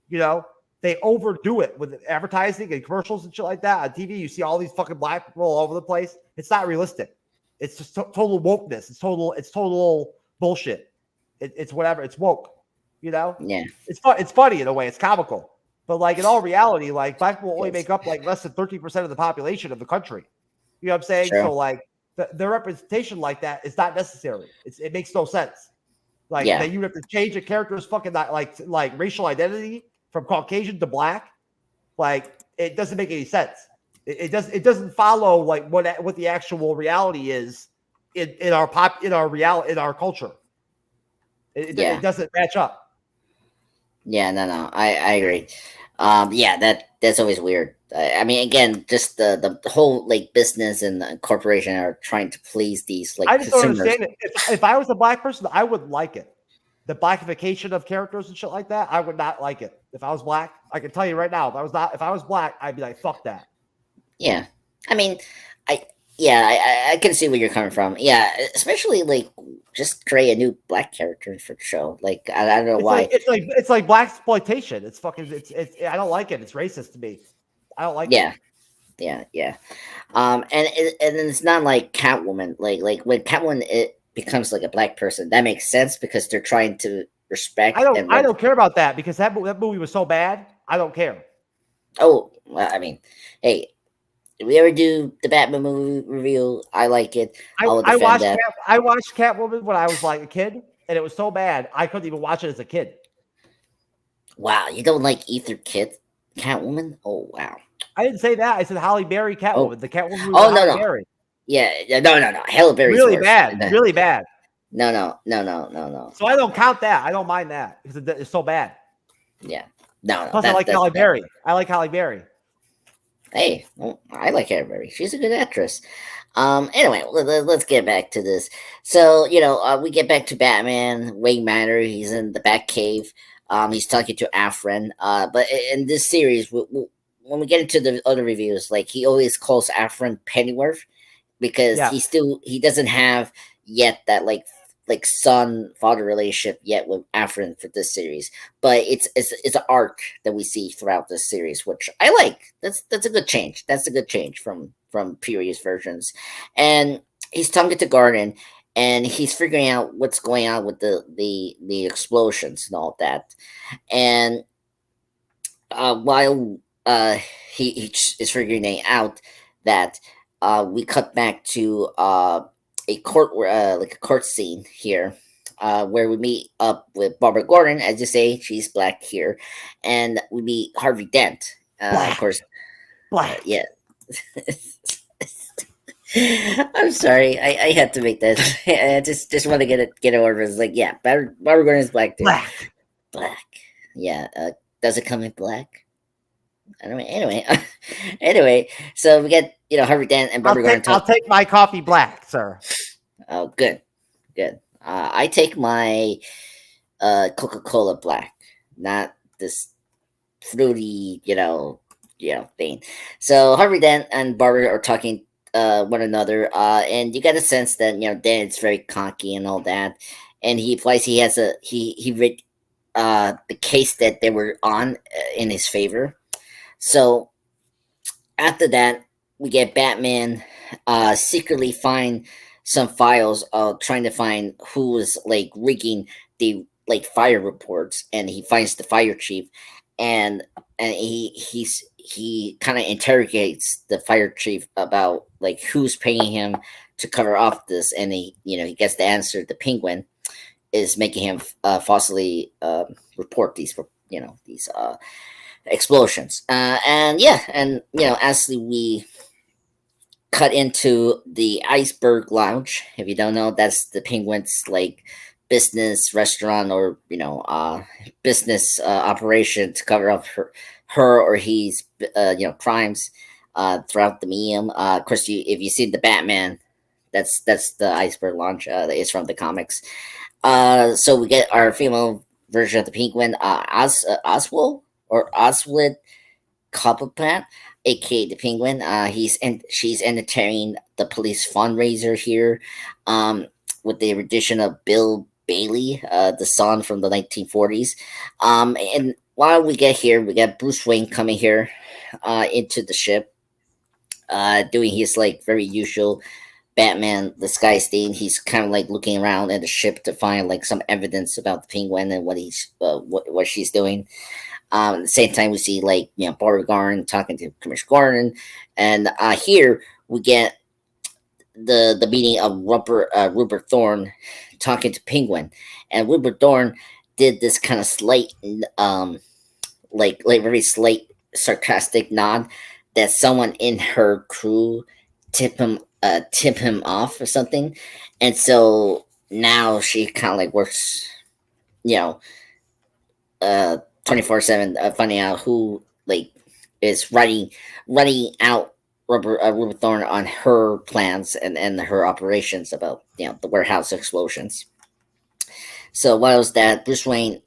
You know, they overdo it with advertising and commercials and shit like that. On TV, you see all these fucking black people all over the place. It's not realistic. It's just total wokeness. It's total bullshit. It's whatever. It's woke. You know? Yeah. It's funny in a way. It's comical. But like in all reality, like black people only make up like less than 13% of the population of the country. You know what I'm saying? Sure. So like the representation like that is not necessary. It makes no sense. Like that you have to change a character's fucking like racial identity from Caucasian to black. Like it doesn't make any sense. It doesn't follow like what the actual reality is in our culture. It doesn't match up. Yeah, no, I agree. Yeah, that's always weird. I mean, again, just the whole like business and the corporation are trying to please these like I just don't consumers. understand it. If I was a black person, I would like it. The blackification of characters and shit like that, I would not like it. If I was black, I can tell you right now, if I was black, I'd be like, fuck that. Yeah, I mean, I can see where you're coming from. Yeah, especially like just create a new black character for the show. Like I don't know why. It's like black exploitation. It's fucking it's I don't like it. It's racist to me. I don't like it. Yeah. And then it's not like Catwoman. Like when Catwoman it becomes like a black person, that makes sense because they're trying to respect. I don't care about that because that movie was so bad. I don't care. Oh, well, I mean, hey, if we ever do the Batman movie review, I like it. I watched Catwoman when I was like a kid, and it was so bad I couldn't even watch it as a kid. Wow, you don't like either Catwoman? Oh wow. I didn't say that. I said Halle Berry Catwoman. Oh. The Catwoman movie. Oh with no. Halle Berry. Yeah, no. Halle Berry's Really worse. bad. Really bad. No. So I don't count that. I don't mind that because it's so bad. Yeah. No. Plus, I like Halle Berry. I like Halle Berry. Hey, well, I like Halle Berry. She's a good actress. Anyway, let's get back to this. So, we get back to Batman, Wayne Manor. He's in the Batcave. He's talking to Afrin. But in this series, when we get into the other reviews, like he always calls Afrin Pennyworth because he doesn't have yet that like son father relationship yet with Afrin for this series, but it's an arc that we see throughout this series, which I like. That's a good change. That's a good change from previous versions. And he's talking to Gordon, and he's figuring out what's going on with the explosions and all that. And while he is figuring it out, that we cut back to a court scene here, where we meet up with Barbara Gordon, as you say, she's black here, and we meet Harvey Dent, of course. Black. Yeah. I'm sorry, I had to make that. I just want to get it over. It's like, yeah, Barbara Gordon is black too. Black. Yeah. Does it come in black? I don't know. Anyway, so we get Harvey Dent and Barbara Gordon. I'll take my coffee black, sir. Oh, good. I take my Coca-Cola black, not this fruity, thing. So Harvey Dent and Barbara are talking one another, and you get a sense that Dent's very cocky and all that, and he implies he has he read the case that they were on in his favor. So after that, we get Batman secretly find some files trying to find who was like rigging the like fire reports, and he finds the fire chief, and he kind of interrogates the fire chief about like who's paying him to cover off this, and he gets the answer. The Penguin is making him falsely report these explosions, and as we cut into the Iceberg Lounge. If you don't know, that's the Penguin's like business restaurant or business operation to cover up her or his crimes throughout the museum. Of course, if you see the Batman, that's the Iceberg Lounge. That is from the comics. So we get our female version of the Penguin, Oswald Cobblepot, aka the Penguin. She's entertaining the police fundraiser here, with the addition of Bill Bailey, the son from the 1940s. And while we get here, we got Bruce Wayne coming here into the ship, doing his like very usual Batman disguise thing. He's kind of like looking around at the ship to find like some evidence about the Penguin and what she's doing. At the same time, we see like Barbara Gordon talking to Commissioner Gordon, and here we get the meeting of Rupert Thorne talking to Penguin, and Rupert Thorne did this kind of slight, like very slight sarcastic nod that someone in her crew tip him off or something, and so now she kind of like works, 24/7, finding out who like is running out Rupert Thorne on her plans and her operations about the warehouse explosions. So while was that, Bruce Wayne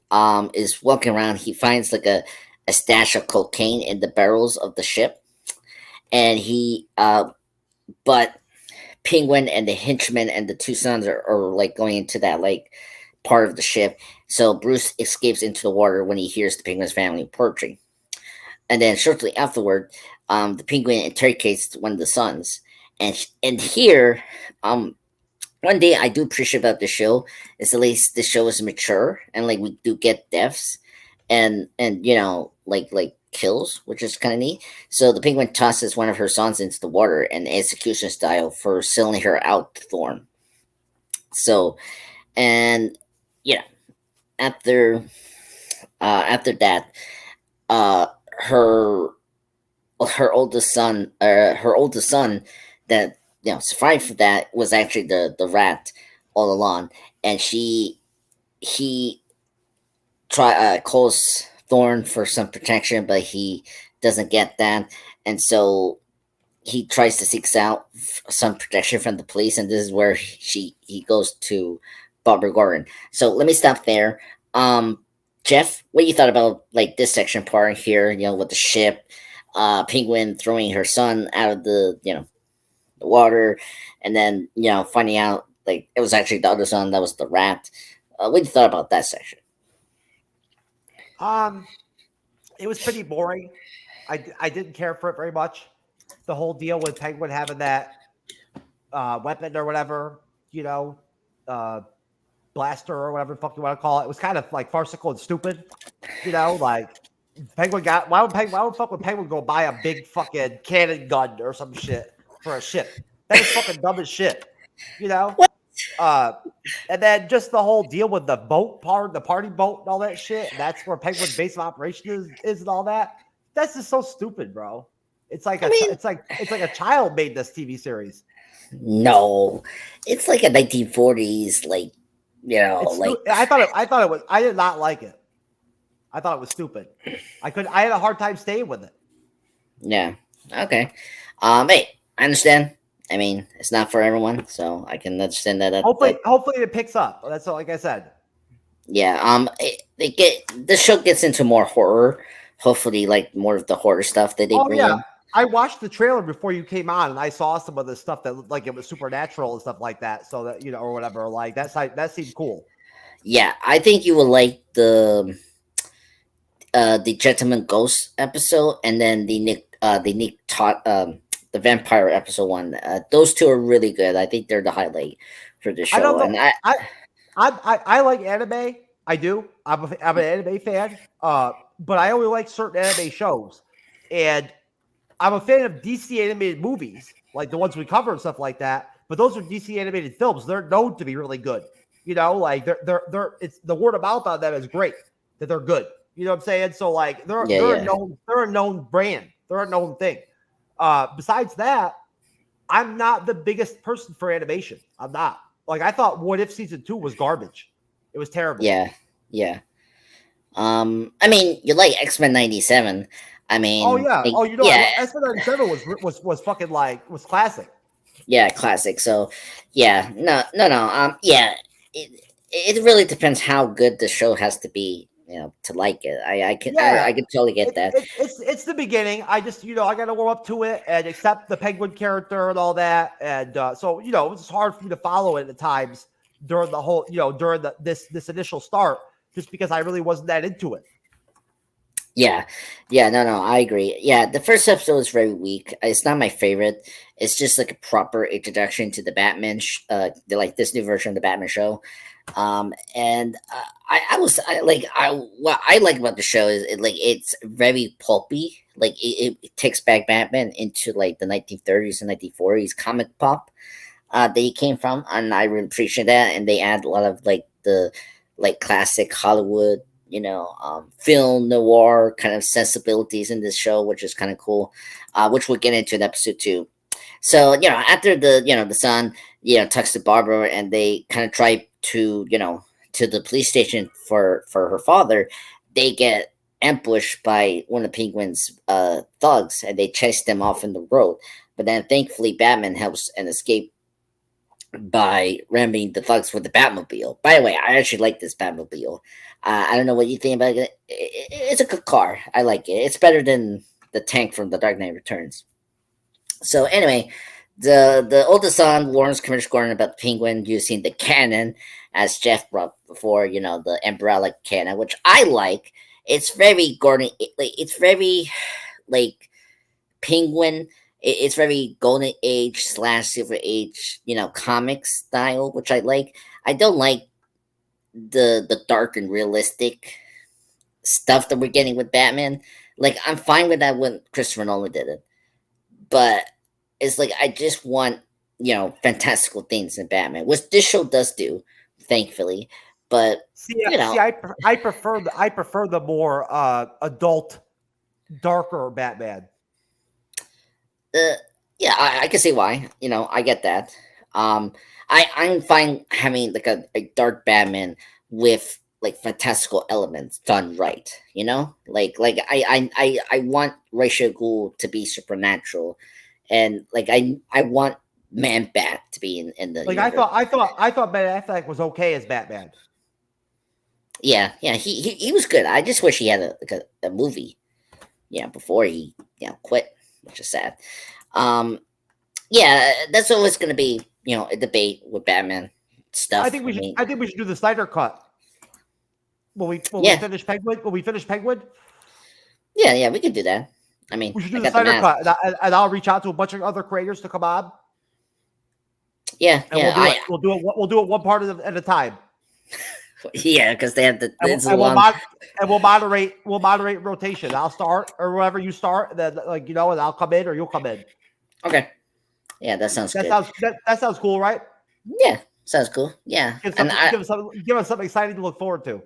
is walking around. He finds like a stash of cocaine in the barrels of the ship, and but Penguin and the henchman and the two sons are like going into that like part of the ship. So Bruce escapes into the water when he hears the Penguin's family approaching. And then shortly afterward, the Penguin interrogates one of the sons. And here, one day I do appreciate about the show is at least the show is mature and like we do get deaths and like kills, which is kind of neat. So the Penguin tosses one of her sons into the water and execution style for selling her out to Thorne. So, and after that, her oldest son that survived for that was actually the rat all along, and he calls Thorne for some protection, but he doesn't get that, and so he tries to seek out some protection from the police, and this is where he goes to Barbara Gordon. So let me stop there. Jeff, what you thought about like this section part here? With the ship, Penguin throwing her son out of the the water, and then finding out like it was actually the other son that was the rat. What you thought about that section? It was pretty boring. I didn't care for it very much. The whole deal with Penguin having that weapon or whatever, blaster or whatever the fuck you want to call it. It was kind of like farcical and stupid. Like Penguin got why would Penguin go buy a big fucking cannon gun or some shit for a ship? That is fucking dumb as shit. And then just the whole deal with the boat part, the party boat and all that shit. That's where Penguin's base of operation is and all that. That's just so stupid, bro. It's like it's like a child made this TV series. No, it's like a 1940s, like I thought it was. I did not like it. I thought it was stupid. I had a hard time staying with it. Yeah. Okay. Hey, I understand. I mean, it's not for everyone, so I can understand that. Hopefully it picks up. That's all. Like I said. Yeah. The show gets into more horror. Hopefully, like more of the horror stuff that they bring in. I watched the trailer before you came on, and I saw some of the stuff that looked like it was supernatural and stuff like that. So that or whatever, like that seemed cool. Yeah, I think you will like the Gentleman Ghost episode, and then the vampire episode one. Those two are really good. I think they're the highlight for the show. I like anime. I do. I'm an anime fan. But I only like certain anime shows, and I'm a fan of DC animated movies, like the ones we cover and stuff like that. But those are DC animated films. They're known to be really good. Like they're it's the word of mouth on them is great that they're good. You know what I'm saying? So like they're a known brand. They're a known thing. Besides that, I'm not the biggest person for animation. I'm not. Like I thought What If season 2 was garbage. It was terrible. Yeah. I mean, you like X-Men 97. I mean, X-Men 97 was fucking like was classic. Yeah, classic. So, yeah, no. It really depends how good the show has to be, to like it. I can totally get that. It's the beginning. I just I got to warm up to it and accept the Penguin character and all that, and so it's hard for me to follow it at times during the whole during this initial start, just because I really wasn't that into it. Yeah, no, I agree. Yeah, the first episode is very weak. It's not my favorite. It's just like a proper introduction to the Batman, like this new version of the Batman show. And what I like about the show is it's very pulpy. Like it takes back Batman into like the 1930s and 1940s comic pop that he came from, and I really appreciate that. And they add a lot of like the classic Hollywood, film noir kind of sensibilities in this show, which is kind of cool, which we'll get into in episode 2. So, after the son, talks to Barbara, and they kind of try to, to the police station for her father, they get ambushed by one of Penguin's thugs, and they chase them off in the road. But then, thankfully, Batman helps and escape by ramming the thugs with the Batmobile. By the way, I actually like this Batmobile. I don't know what you think about it. It's a good car. I like it. It's better than the tank from The Dark Knight Returns. So anyway, the oldest son warns Commissioner Gordon about the Penguin using the cannon, as Jeff brought before, the umbrella cannon, which I like. It's very Gordon. It's very like Penguin. It's very Golden Age / Silver Age, comics style, which I like. I don't like the dark and realistic stuff that we're getting with Batman. Like, I'm fine with that when Christopher Nolan did it, but it's like I just want fantastical things in Batman, which this show does do, thankfully. But I prefer the more adult, darker Batman. Yeah, I can see why. I get that. I'm fine having like a dark Batman with like fantastical elements done right. Like I want Ra's al Ghul to be supernatural, and like I want Man Bat to be in the. Like universe. I thought Ben Affleck was okay as Batman. Yeah, he was good. I just wish he had a movie, before he quit, which is sad. Yeah, that's always going to be a debate with Batman stuff. I think we should do the Snyder cut. Will we finish Penguin? Will we finish Penguin? Yeah, we can do that. I mean, we should do the Snyder cut, and I'll reach out to a bunch of other creators to come on. Yeah, and we'll do it one part at a time. Yeah, because they have the. We'll moderate rotation. I'll start, or wherever you start. Then, and I'll come in, or you'll come in. Okay. Yeah, that sounds good. That sounds cool, right? Yeah, sounds cool. Yeah, give us something exciting to look forward to.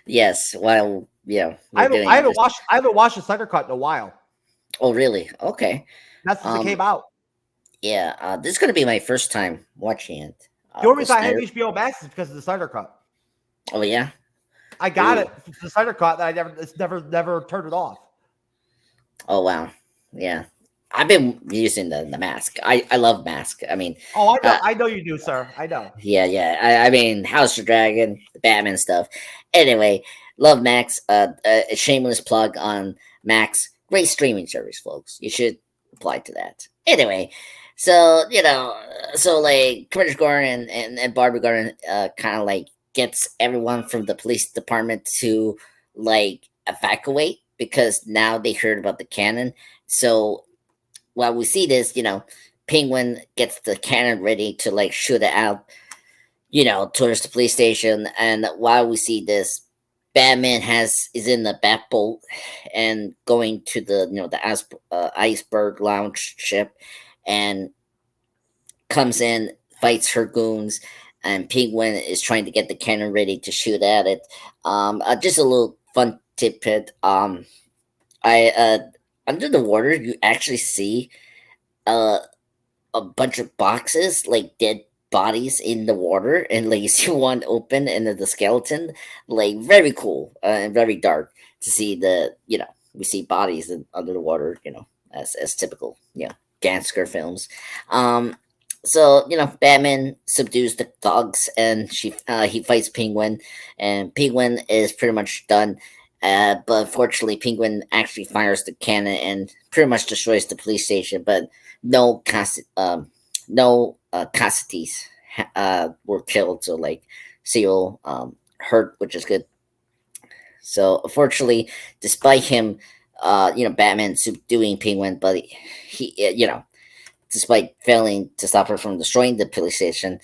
Yes. Well, yeah. I haven't watched the Snyder cut in a while. Oh, really? Okay. That's since it came out. Yeah, this is gonna be my first time watching it. The only reason I have HBO Max is because of the Snyder cut. Oh yeah, I got it. The Snyder cut that I never turned it off. Oh wow, yeah. I've been using the mask. I love mask. I mean, I know you do, sir. I know. Yeah. I mean, House of Dragon, the Batman stuff. Anyway, love Max. A shameless plug on Max. Great streaming service, folks. You should apply to that. Anyway. So, like Commissioner Gordon and Barbara Gordon kind of like gets everyone from the police department to like evacuate because now they heard about the cannon. So while we see this, Penguin gets the cannon ready to like shoot it out, towards the police station. And while we see this, Batman is in the Batboat and going to the Iceberg Lounge ship. And comes in, fights her goons, and Penguin is trying to get the cannon ready to shoot at it. Just a little fun tidbit. Under the water, you actually see a bunch of boxes, like dead bodies in the water, and like you see one open and then the skeleton. Like very cool and very dark to see we see bodies under the water, as typical, gangster films. So Batman subdues the thugs and he fights Penguin, and Penguin is pretty much done. But unfortunately, Penguin actually fires the cannon and pretty much destroys the police station. But no Cassidy's were killed, so like Seal hurt, which is good. So unfortunately, despite him, Batman subduing Penguin, but he despite failing to stop her from destroying the police station,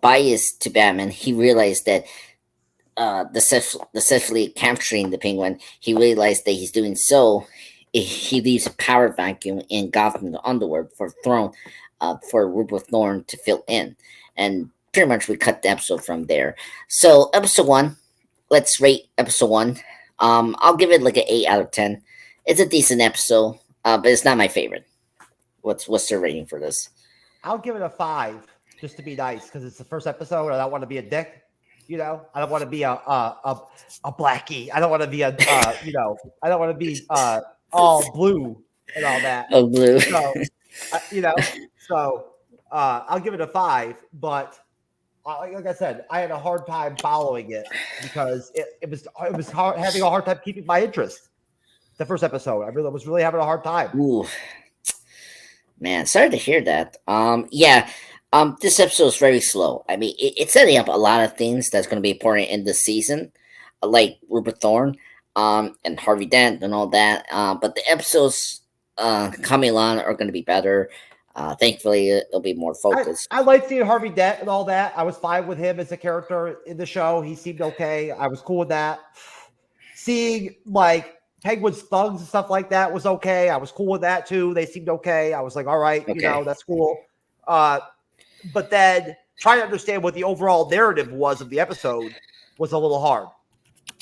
bias to Batman, he realized that successfully capturing the Penguin, he realized that he's doing so. He leaves a power vacuum in Gotham Underworld for Rupert Thorne to fill in, and pretty much we cut the episode from there. So episode 1, let's rate episode 1. I'll give it like an 8 out of 10. It's a decent episode, but it's not my favorite. What's the rating for this? I'll give it a 5, just to be nice, because it's the first episode and I don't want to be a dick. You know, I don't want to be a blackie. I don't want to be a you know, I don't want to be all blue and all that. Oh, blue. So you know, so I'll give it a 5. But like I said, I had a hard time following it because it was hard, having a hard time keeping my interest. The first episode, I was really having a hard time. Ooh, man, sorry to hear that. Yeah. This episode is very slow. I mean, it's setting up a lot of things that's going to be important in the season, like Rupert Thorne, and Harvey Dent and all that. But the episodes coming along are going to be better. Thankfully, it'll be more focused. I like seeing Harvey Dent and all that. I was fine with him as a character in the show. He seemed okay. I was cool with that. Seeing like Penguin's thugs and stuff like that was okay. I was cool with that too. They seemed okay. I was like, all right, you know, that's cool. But then trying to understand what the overall narrative was of the episode was a little hard.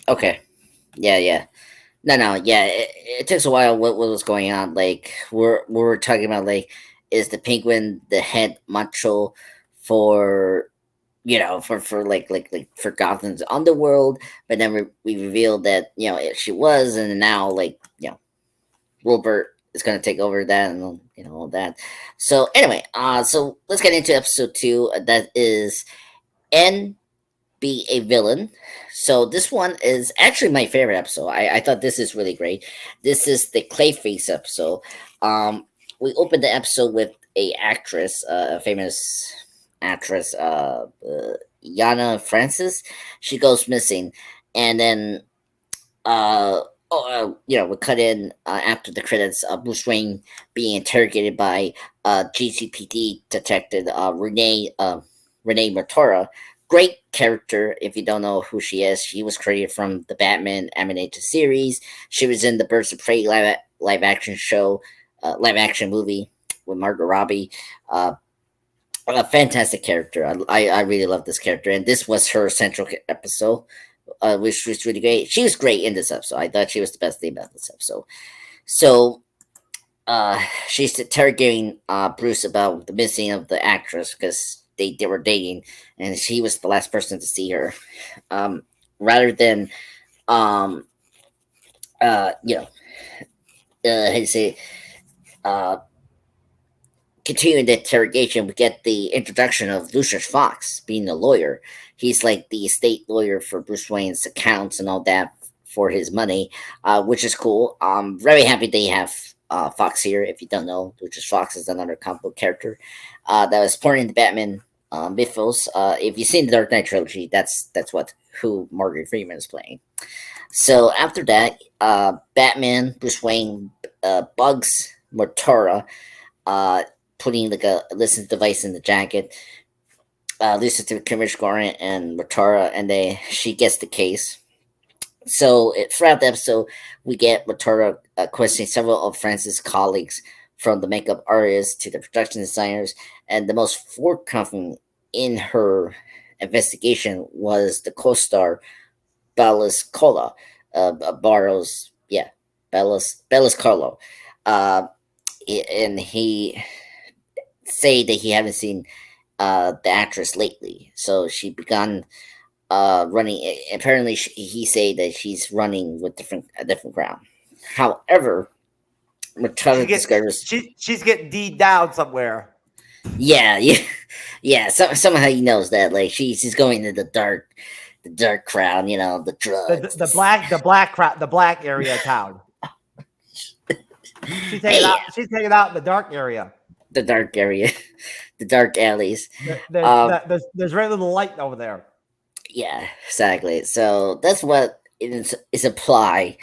Okay. Yeah. No. Yeah, it takes a while. What was going on? Like we're talking about, like, is the Penguin the head macho for, you know, for for Gotham's underworld? But then we revealed that, you know, she was, and now, like, you know, Robert is going to take over that, and, you know, all that. So anyway, so let's get into episode 2. That is N Be a Villain. So this one is actually my favorite episode. I thought this is really great. This is the Clayface episode. We opened the episode with a actress, a famous actress, Yana Francis. She goes missing, and then you know, we cut in after the credits, Bruce Wayne being interrogated by GCPD detective Renee Matora. Great character. If you don't know who she is, she was created from the Batman animated series. She was in the Birds of Prey live action show, live action movie with Margot Robbie. A fantastic character. I really love this character, and this was her central episode, which was really great. She was great in this episode. I thought she was the best thing about this episode. So she's interrogating Bruce about the missing of the actress, because they were dating, and she was the last person to see her. Rather than you know, how do you say, continuing the interrogation, we get the introduction of Lucius Fox being the lawyer. He's like the estate lawyer for Bruce Wayne's accounts and all that for his money, which is cool. I'm very happy they have Fox here. If you don't know, Lucius Fox is another comic book character that was born in the Batman mythos. If you've seen the Dark Knight trilogy, that's who Morgan Freeman is playing. So after that, Batman, Bruce Wayne bugs Mortora, putting like a listening device in the jacket. Listens to Commissioner Gordon and Mortora, and she gets the case. So throughout the episode, we get Mortora questioning several of Francis' colleagues, from the makeup artist to the production designers, and the most forthcoming in her investigation was the co-star Bellis Cola, Bellis Carlo, and he say that he haven't seen the actress lately, so she begun running. Apparently, he say that she's running with a different crowd. However, discovers she's getting D'd down somewhere. Yeah. Somehow he knows that, like, she's going to the dark crowd. You know, the drugs, the black crowd, the black area of town. She's hanging out in the dark area. The dark area, the dark alleys. There's very little light over there. Yeah, exactly. So that's what is implied.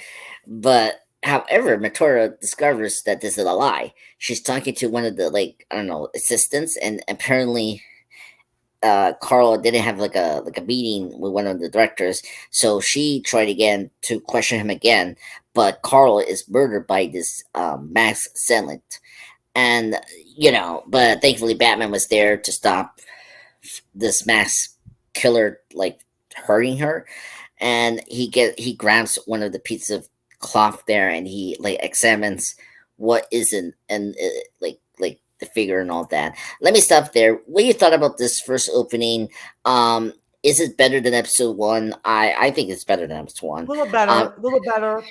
But however, Matora discovers that this is a lie. She's talking to one of the, like, I don't know, assistants, and apparently Carlo didn't have like a meeting with one of the directors. So she tried again to question him again, but Carlo is murdered by this Max Selent. And, you know, but thankfully Batman was there to stop this mass killer, like, hurting her. And he grabs one of the pieces of cloth there, and he, like, examines what isn't, and like the figure and all that. Let me stop there. What you thought about this first opening? Is it better than episode 1? I think it's better than episode 1. A little better,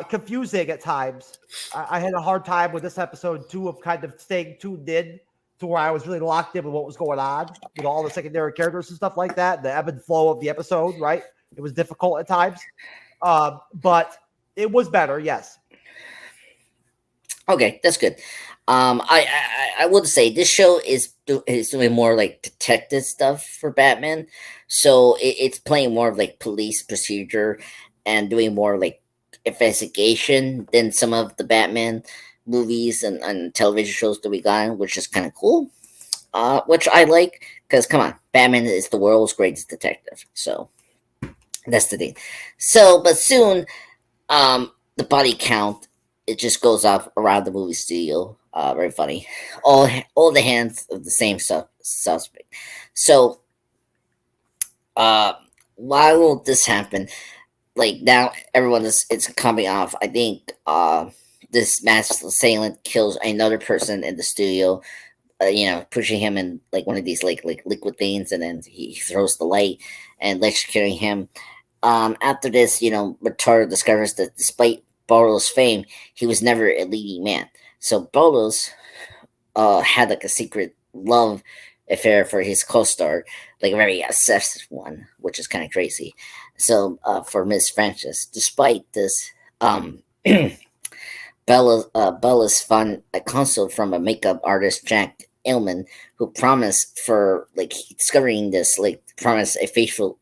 confusing at times. I had a hard time with this episode 2 of kind of staying tuned in to where I was really locked in with what was going on with all the secondary characters and stuff like that. The ebb and flow of the episode, right? It was difficult at times, but it was better. Yes. Okay, that's good. I would say this show is doing more like detective stuff for Batman, so it's playing more of like police procedure and doing more like investigation than some of the Batman movies and television shows that we got, which is kind of cool. Which I like because come on, Batman is the world's greatest detective, so that's the thing. So, but soon, the body count. It just goes up around the movie studio. Very funny. All the hands of the same suspect. So, why will this happen? Like now, everyone it's coming off. I think this masked assailant kills another person in the studio. Pushing him in like one of these like liquid things, and then he throws the light and electrocuting him. After this, Motaro discovers that despite Barlow's fame, he was never a leading man. So Barlow's had like a secret love affair for his co-star, like a very obsessive one, which is kind of crazy. So for Miss Francis, despite this, Bella's found a console from a makeup artist, Jack Illman, who promised for like discovering this, like promised a facial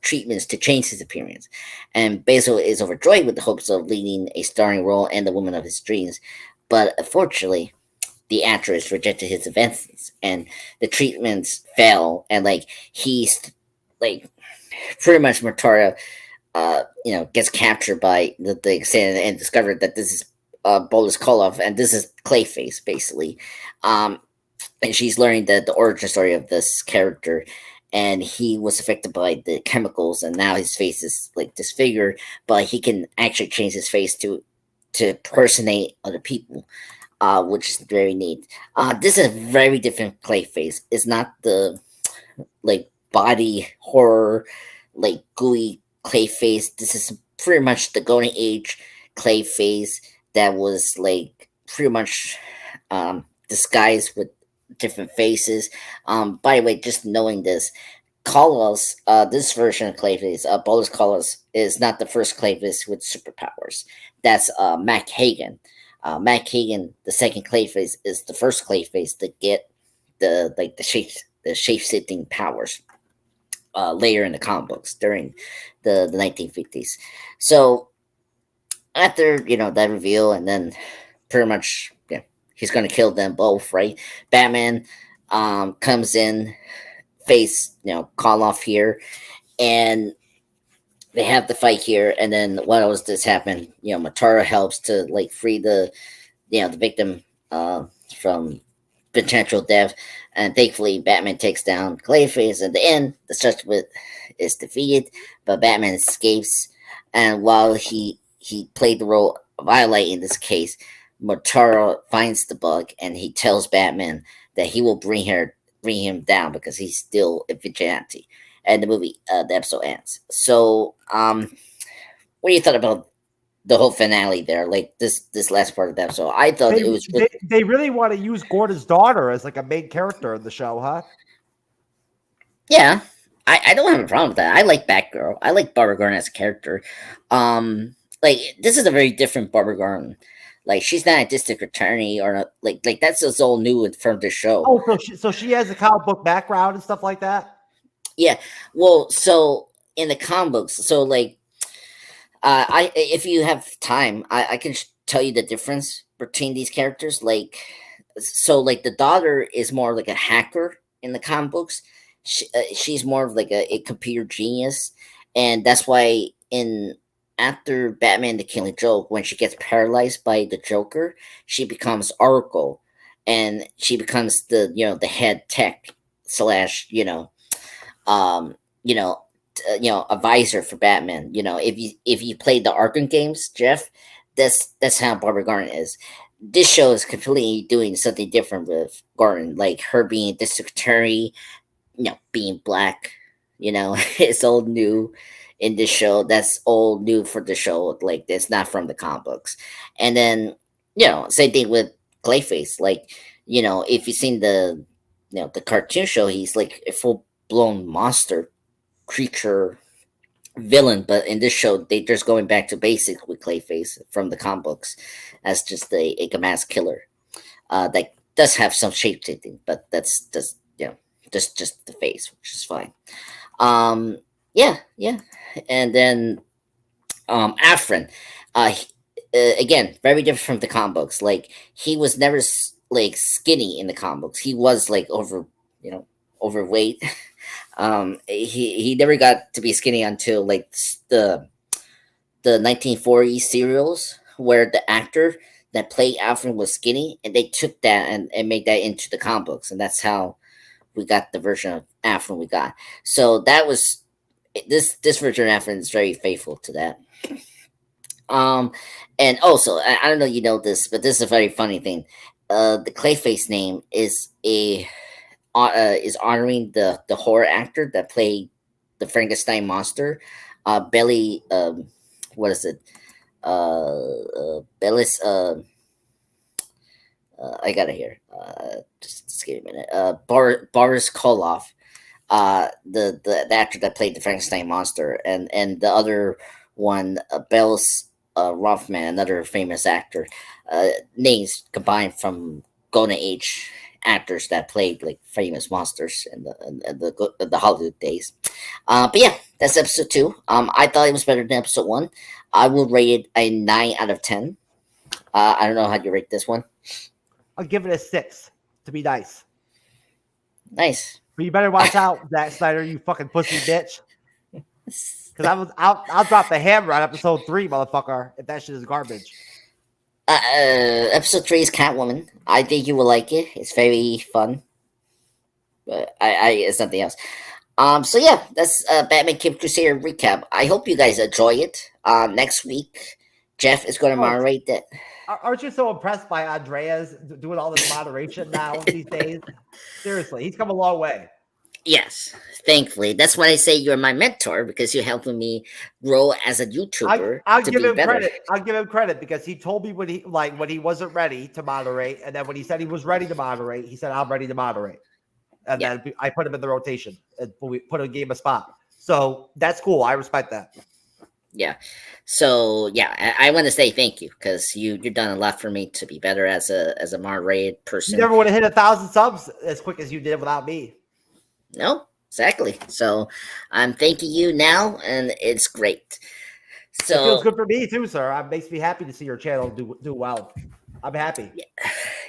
treatments to change his appearance. And Basil is overjoyed with the hopes of leading a starring role and the woman of his dreams. But unfortunately, the actress rejected his advances and the treatments fail. And like he's like pretty much Motaro, gets captured by the assailant and discovered that this is Boris Koloff and this is Clayface basically. And she's learning the origin story of this character. And he was affected by the chemicals, and now his face is like disfigured. But he can actually change his face to impersonate other people, which is very neat. This is a very different Clayface. It's not the like body horror, like gooey Clayface. This is pretty much the golden age Clayface that was like pretty much disguised with different faces. By the way, just knowing this, Koloss, this version of Clayface, Boris Koloss is not the first Clayface with superpowers. That's Mac Hagan. Mac Hagan, the second Clayface, is the first Clayface to get the shape-shifting powers later in the comic books during the 1950s. So after that reveal, and then pretty much he's going to kill them both, right? Batman comes in, face, call off here, and they have the fight here. And then what else does happen? Motaro helps to like free the victim from potential death. And thankfully, Batman takes down Clayface. At the end, the suspect is defeated, but Batman escapes. And while he played the role of Violet in this case, Motaro finds the bug and he tells Batman that he will bring him down because he's still a vigilante. And the episode ends. So, what do you thought about the whole finale there? Like this last part of the episode, I thought it was. They really want to use Gordon's daughter as like a main character in the show, huh? Yeah, I don't have a problem with that. I like Batgirl. I like Barbara Gordon as a character. Like this is a very different Barbara Gordon. Like she's not a district attorney or not, like that's just all new from the show. Oh, so she has a comic book background and stuff like that. Yeah, well, so in the comic books, so like, if you have time, I can tell you the difference between these characters. Like, so like the daughter is more like a hacker in the comic books. She's more of like a computer genius, and that's why after Batman the Killing Joke, when she gets paralyzed by the Joker, she becomes Oracle, and she becomes the the head tech / advisor for Batman. If you played the Arkham games, Jeff, that's how Barbara Gordon is. This show is completely doing something different with Gordon, like her being district attorney, being black, You know, it's old new in the show. That's old new for the show. Like it's not from the comic books. And then same thing with Clayface. Like if you've seen the cartoon show, he's like a full blown monster creature villain. But in this show, they're just going back to basic with Clayface from the comic books as just a mass killer. That does have some shape shifting, but that's just the face, which is fine. Yeah, and then Afrin, again, very different from the comic books. Like he was never like skinny in the comic books. He was like overweight. He never got to be skinny until like the 1940s serials where the actor that played Alfred was skinny, and they took that and made that into the comic books, and that's how we got the version of Alfred we got. So that was this version of Alfred is very faithful to that. And also I don't know you know this, but this is a very funny thing. The Clayface name is honoring the horror actor that played the Frankenstein monster, Belly. What is it? Bellis. I got it here. Just give me a minute. Boris Koloff, the actor that played the Frankenstein monster, and the other one, Bellis Rothman, another famous actor. Names combined from Golden Age actors that played like famous monsters in the Hollywood days. But yeah, that's episode 2. I thought it was better than episode 1. I will rate it a 9 out of 10. I don't know how you rate this one. I'll give it a 6 to be nice. Nice. But you better watch out, Zack Snyder, you fucking pussy bitch. Because I'll drop the hammer on episode 3, motherfucker, if that shit is garbage. Episode 3 is Catwoman. I think you will like it. It's very fun. But it's nothing else. So yeah, that's Batman Cape Crusader recap. I hope you guys enjoy it. Next week, Jeff is going to moderate that. Aren't you so impressed by Andreas doing all this moderation now these days? Seriously, he's come a long way. Yes, thankfully. That's why I say you're my mentor, because you're helping me grow as a YouTuber. I'll to give be him better. credit. I'll give him credit because he told me when he wasn't ready to moderate, and then when he said he was ready to moderate, he said, "I'm ready to moderate," and then I put him in the rotation and we put a game a spot. So that's cool. I respect that. Yeah. So yeah, I want to say thank you because you've done a lot for me to be better as a moderated person. You never would have hit 1,000 subs as quick as you did without me. No, exactly. So I'm thanking you now, and it's great. So it feels good for me too, sir. It makes me happy to see your channel do well. I'm happy.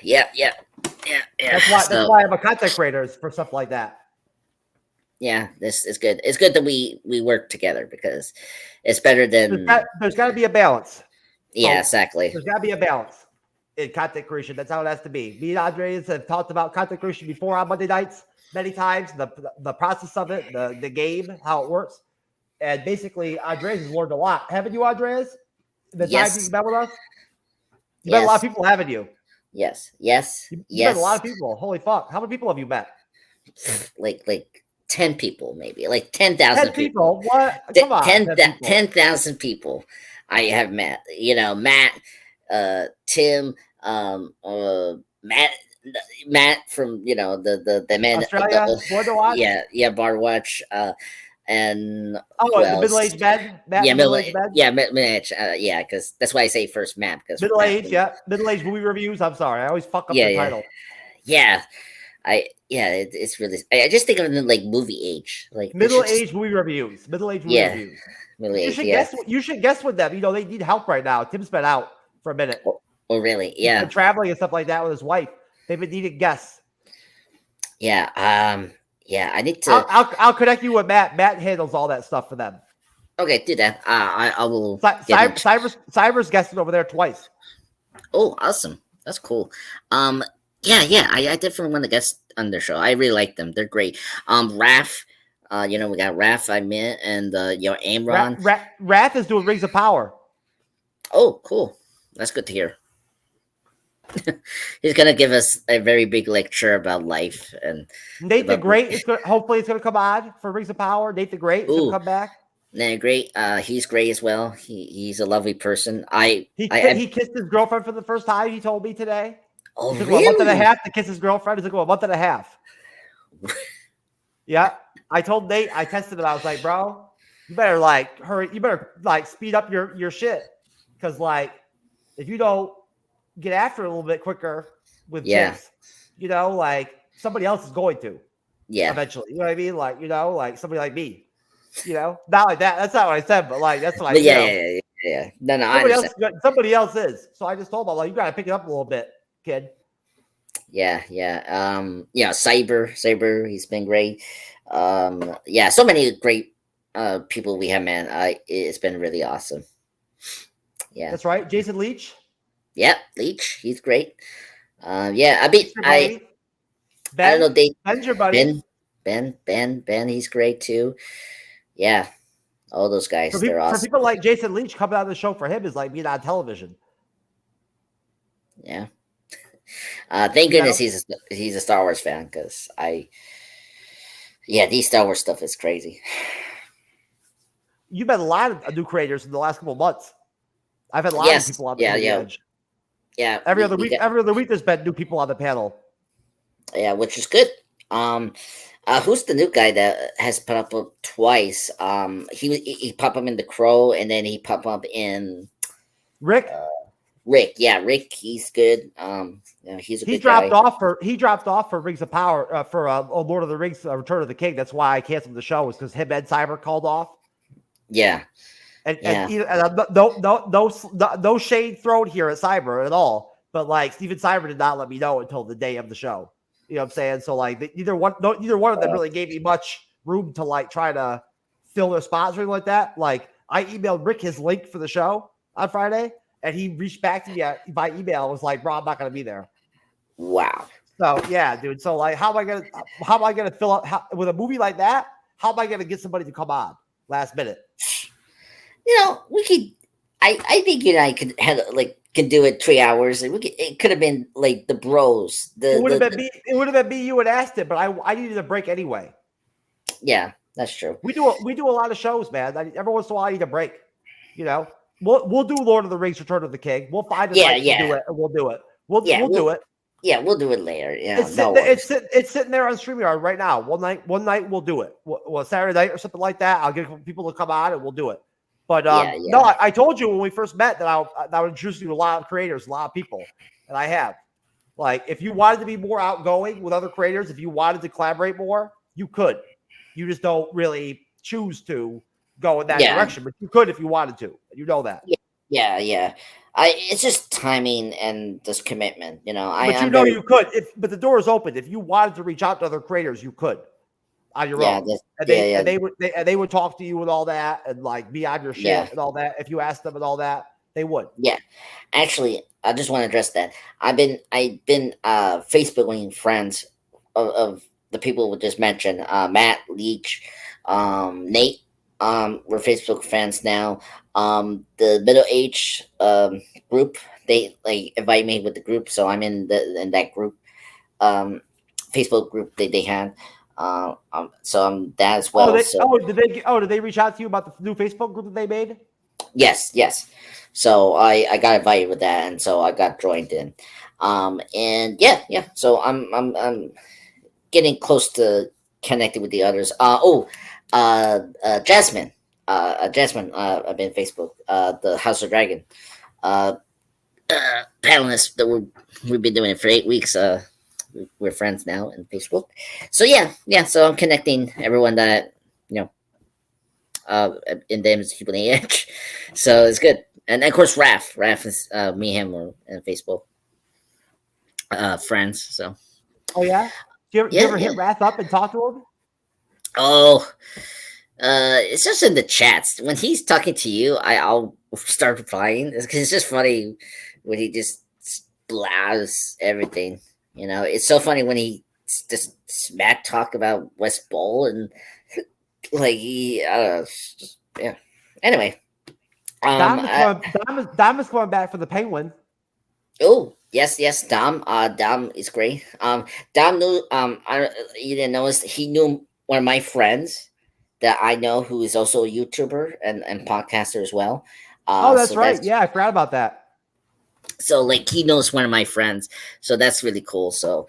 Yeah. That's why I'm a content creator, is for stuff like that. Yeah, this is good. It's good that we work together because it's better than. There's got to be a balance. Yeah, exactly. There's got to be a balance in content creation. That's how it has to be. Me and Andreas have talked about content creation before on Monday nights many times. The process of it, the game, how it works, and basically, Andreas has learned a lot. Haven't you, Andreas? The time you've been with us, you met a lot of people, haven't you? Yes. You met a lot of people. Holy fuck! How many people have you met? Like 10 people, maybe like 10,000 people. What? Come on, 10,000 people I have met. Matt, Tim, Matt from the man Australia, Board to Watch. Yeah, Bar Watch. And the middle-aged man. Mitch. Yeah, because that's why I say first Matt, because middle-aged, middle-aged movie reviews. I'm sorry, I always fuck up the title. Yeah. It's really. I just think of it like movie age, like middle-aged movie reviews. Middle-aged movie reviews. You should guess with them. They need help right now. Tim's been out for a minute. Oh really? Yeah. He's been traveling and stuff like that with his wife. They've been needing guests. Yeah. I need to. I'll connect you with Matt. Matt handles all that stuff for them. Okay, do that. I will. Cyber's guested over there twice. Oh, awesome! That's cool. Yeah. I definitely want to guest on their show. I really like them. They're great. Raph, we got Raph I met, and Amron. Raph is doing Rings of Power. Oh, cool. That's good to hear. He's gonna give us a very big lecture about life and Nate the about- Great is going. Hopefully, it's going to come on for Rings of Power. Nate the Great is going Ooh. to come back. Nah, great. He's great as well. He's a lovely person. He kissed his girlfriend for the first time. He told me today. Oh, it took him a month and a really? half to kiss his girlfriend. It took him a month and a half. Yeah, I told Nate. I tested him. I was like, bro, you better like hurry. You better like speed up your shit, because like if you don't get after it a little bit quicker with chicks, you know, like somebody else is going to. Yeah. Eventually, you know what I mean? Like, you know, like somebody like me. You know, not like that. That's not what I said, but like that's what I. But yeah. No, I Somebody understand. else, somebody else is. So I just told him, like, you got to pick it up a little bit, kid. Yeah. Cyber, he's been great. So many great people we have, man. It's been really awesome. Yeah, That's right. Jason Leach. Yep, Leach, he's great. I don't know. Ben's your buddy. Ben, he's great too. Yeah, all those guys, For they're awesome. people like Jason Leach, coming on the show for him is like being on television. Yeah. Thank goodness he's a Star Wars fan, because these Star Wars stuff is crazy. You've met a lot of new creators in the last couple of months. I've had a lot of people on the edge. Yeah. Every other week there's been new people on the panel. Yeah, which is good. Who's the new guy that has popped up twice? He popped up in the Crow, and then he popped up in Rick. Rick, he's good. He's a good guy. He dropped off for Rings of Power for Lord of the Rings: Return of the King. That's why I canceled the show, was because him and Cyber called off. Yeah. And no shade thrown here at Cyber at all, but like Steven Cyber did not let me know until the day of the show. You know what I'm saying? So like neither one of them really gave me much room to like try to fill their spots or anything like that. Like I emailed Rick his link for the show on Friday, and he reached back to me by email and was like, "Bro, I'm not going to be there." Wow. So yeah, dude. So like, how am I gonna fill up with a movie like that? How am I gonna get somebody to come on last minute? You know, we could. I think you and I can do it 3 hours. It could have been like the bros. It would have been me. You would asked it, but I needed a break anyway. Yeah, that's true. We do a lot of shows, man. Every once in a while, I need a break. You know, we'll do Lord of the Rings: Return of the King. We'll find a night to do it, and we'll do it. We'll do it. Yeah, we'll do it later. Yeah, it's sitting there on StreamYard right now. One night we'll do it. Well, Saturday night or something like that. I'll get people to come on and we'll do it. But no, I told you when we first met that I would introduce you to a lot of creators, a lot of people, and I have. Like, if you wanted to be more outgoing with other creators, if you wanted to collaborate more, you could. You just don't really choose to go in that direction, but you could if you wanted to. You know that. Yeah. It's just timing and just commitment, you know. You could. But the door is open. If you wanted to reach out to other creators, you could on your own. And they would talk to you and all that, and like be on your shit and all that. If you asked them and all that, they would. Yeah, actually, I just want to address that. I've been Facebooking friends of the people we just mentioned. Matt, Leach, Nate. We're Facebook fans now. The middle age group, they like invite me with the group, so I'm in that group, Facebook group they had. So I'm that as well. Did they reach out to you about the new Facebook group that they made? Yes. So I got invited with that, and so I got joined in. And yeah. So I'm getting close to connecting with the others. Jasmine. I've been Facebook. The House of Dragon. Panelists that we've been doing it for 8 weeks. We're friends now in Facebook. So yeah. So I'm connecting everyone that in them is people in the edge. So it's good. And of course, Raph is me, him, and Facebook friends. So. Oh yeah. Do you ever hit Raph up and talk to him? Oh, it's just in the chats. When he's talking to you, I'll start replying. It's just funny when he just blasts everything. You know, it's so funny when he just smack talk about West Bowl and like Anyway, Dom is going back for the Penguin. Oh, yes, Dom. Dom is great. Dom knew. You didn't notice he knew one of my friends that I know who is also a YouTuber and podcaster as well. Oh, that's So right. Yeah, I forgot about that. so like he knows one of my friends, so that's really cool. So,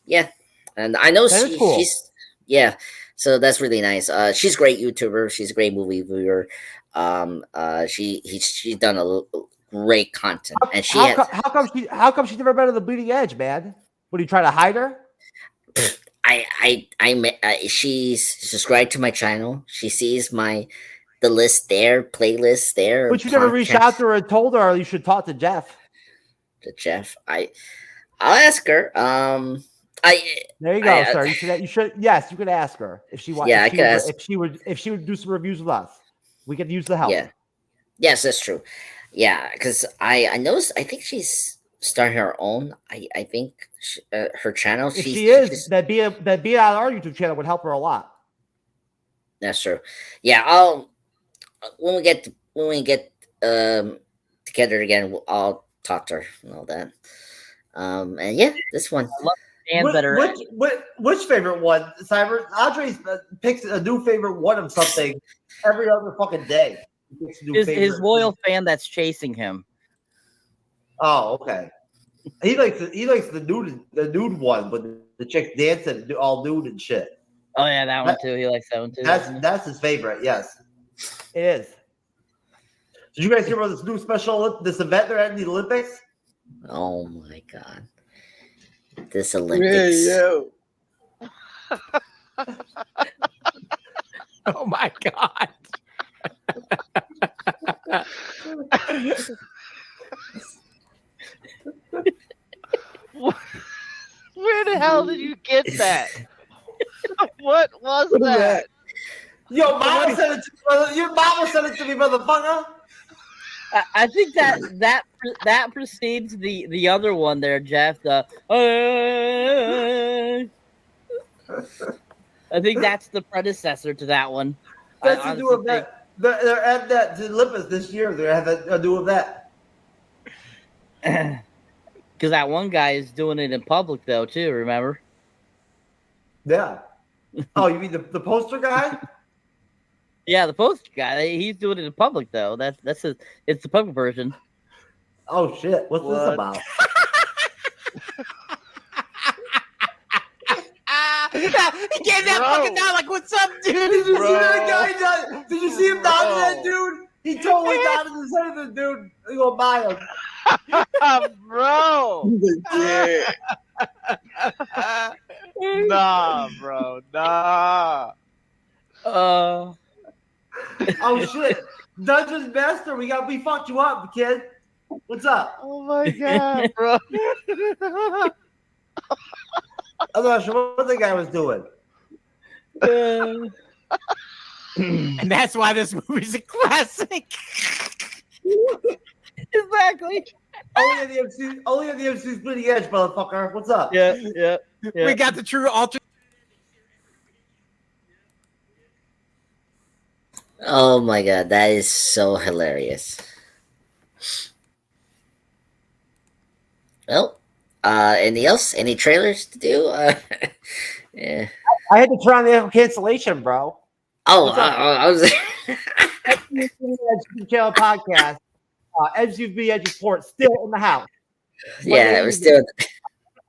yeah, and I know That is cool. she's yeah. So that's really nice. She's a great YouTuber. She's a great movie viewer. She's done great content, and she has. How come she's never been to the bleeding edge, man? Would you try to hide her? She's subscribed to my channel. She sees the list there, playlist there. But you never reached out to her and told her you should talk to Jeff. To Jeff, I'll ask her. There you go, sir. You should. Yes, you could ask her if she wants. Yeah, I could ask if she would do some reviews with us. We could use the help. Yeah. Yes, that's true. Yeah, because I noticed. I think she's starting her own. I think her channel. If she is, that being on our YouTube channel would help her a lot. That's true. Yeah, I'll when we get together again, I'll talk to her and all that. And yeah, this one. Which favorite one? Cyber Andre picks a new favorite one of something every other fucking day. His loyal fan that's chasing him. Oh, okay. He likes the nude one, but the chicks dancing all nude and shit. Oh yeah, that one too. He likes that one too. That's his favorite. Yes, it is. Did you guys hear about this new this event they're at the Olympics? Oh my god, this Olympics! Yeah. Oh my god. Where the hell did you get that? What was that? Yo, mama sent it to me, your mama sent it to me, motherfucker. I think that precedes the other one there, Jeff. I think that's the predecessor to that one. That's a new event. They're at that Olympus this year. They're having a new event. Because that one guy is doing it in public though too. Remember? Yeah. Oh, you mean the poster guy? Yeah, the poster guy. He's doing it in public though. It's the public version. Oh shit! What's this about? He gave that fucking down like, "What's up, dude?" Did you see that guy? Did you see him down to that dude? He totally down to the side of the dude. You gonna buy him? Bro. Nah, bro. Nah. Oh shit! Dungeons Master, we fucked you up, kid. What's up? Oh my god, bro. I'm not sure what the guy was doing. And that's why this movie's a classic. Exactly. Only in the MCU'S bleeding edge, motherfucker. What's up? Yeah. We got the true ultra. Oh my god, that is so hilarious. Well, anything else? Any trailers to do? Yeah. I had to turn on the cancellation, bro. Oh, I was. Channel podcast. MCU'S Edge Report still in the house. Yeah, we're still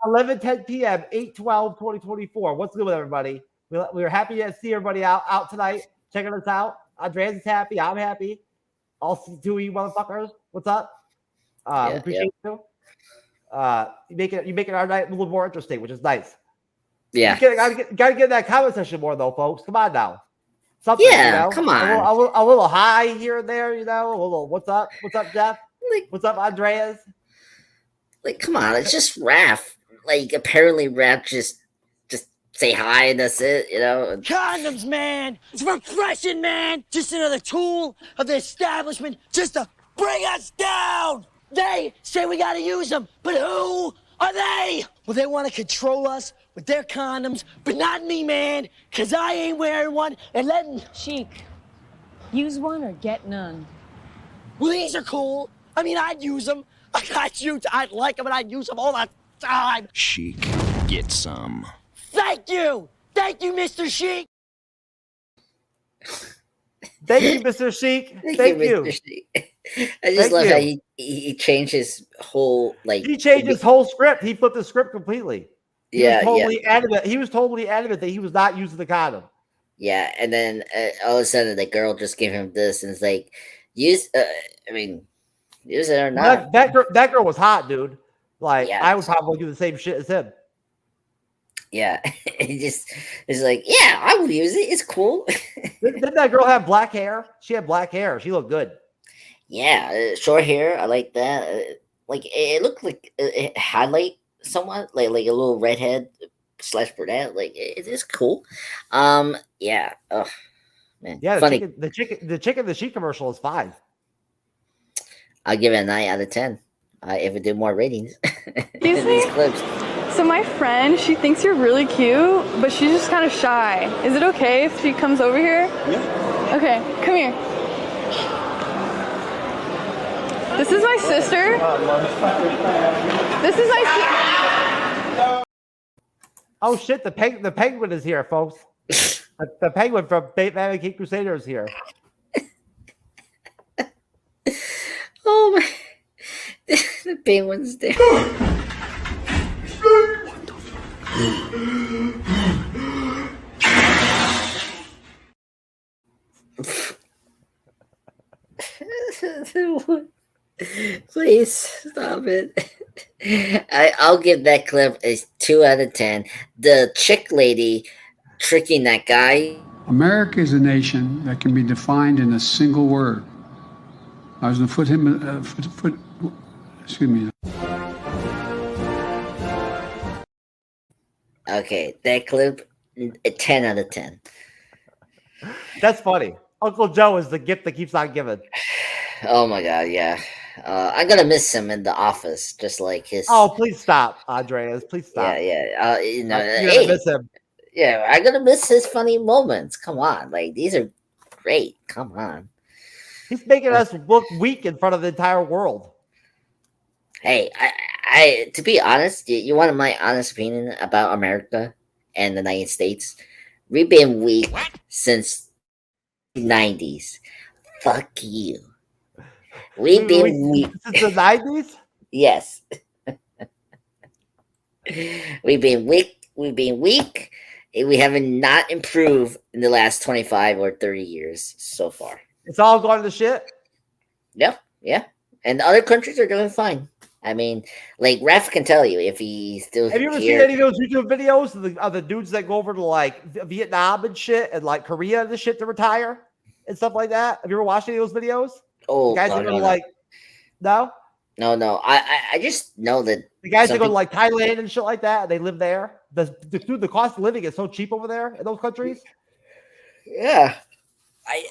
11:10 p.m. 8/12/2024. What's good with everybody? We're happy to see everybody out tonight, checking us out. Andreas is happy. I'm happy. All two of you motherfuckers. What's up? We appreciate you. You making our night a little more interesting, which is nice. Yeah. Gotta get that comment section more though, folks. Come on now. Something, yeah, come on. A little high here and there, a little. What's up? What's up, Jeff? What's up, Andreas? Like, come on, it's just Raph. Like, apparently Raph just say hi and that's it, Condoms, man. It's repression, man. Just another tool of the establishment just to bring us down. They say we gotta use them, but who are they? Well, they want to control us with their condoms, but not me, man, because I ain't wearing one and letting... Sheik, use one or get none. Well, these are cool. I mean, I'd use them. I'd like them and I'd use them all the time. Chic, get some. Thank you. Thank you, Mr. Sheik. Thank you, Mr. Sheik. Thank you. Mr. Sheik. I just love how he changed his whole He changed his whole script. He flipped the script completely. He was totally adamant. He was totally adamant that he was not using the condom. Yeah, and then all of a sudden the girl just gave him this, and it's like, use it or not. That girl was hot, dude. Like I would probably do the same shit as him. Yeah, it's like, yeah, I will use it. It's cool. Didn't that girl have black hair? She had black hair. She looked good. Yeah, short hair. I like that. Like it looked like it highlight somewhat, like a little redhead / brunette. Like it is cool. Yeah. Oh man. Yeah. Funny. The chicken the sheep commercial is 5. I'll give it a 9 out of 10. If it did more ratings. Excuse me? So my friend, she thinks you're really cute, but she's just kind of shy. Is it okay if she comes over here? Yeah. Okay, come here. This is my sister. This is my Oh shit, the penguin is here, folks. The penguin from Batman King Crusader is here. Oh my. The penguin's there. Please stop it. I'll give that clip a 2 out of 10. The chick lady tricking that guy. America is a nation that can be defined in a single word. I was going to excuse me. Okay, that clip, a 10 out of 10. That's funny. Uncle Joe is the gift that keeps on giving. Oh my god, yeah. I'm gonna miss him in the office, just like his. Oh, please stop, Andreas. Please stop. Yeah. You're gonna miss him. Yeah, I'm gonna miss his funny moments. Come on, like these are great. Come on. He's making us look weak in front of the entire world. Hey, I to be honest, you wanted my honest opinion about America and the United States. We've been weak since the 90s. Fuck you. We've been weak since the 90s? Yes. We've been weak. We've been weak. And we haven't not improved in the last 25 or 30 years so far. It's all gone to shit? Yeah. And other countries are doing fine. I mean, like Raph can tell you if he's still. Have you ever seen any of those YouTube videos of the dudes that go over to like Vietnam and shit and like Korea and the shit to retire and stuff like that? Have you ever watched any of those videos? Oh, the guys that go to like, no. I just know that the guys that go to like Thailand and shit like that, and they live there. The cost of living is so cheap over there in those countries. Yeah.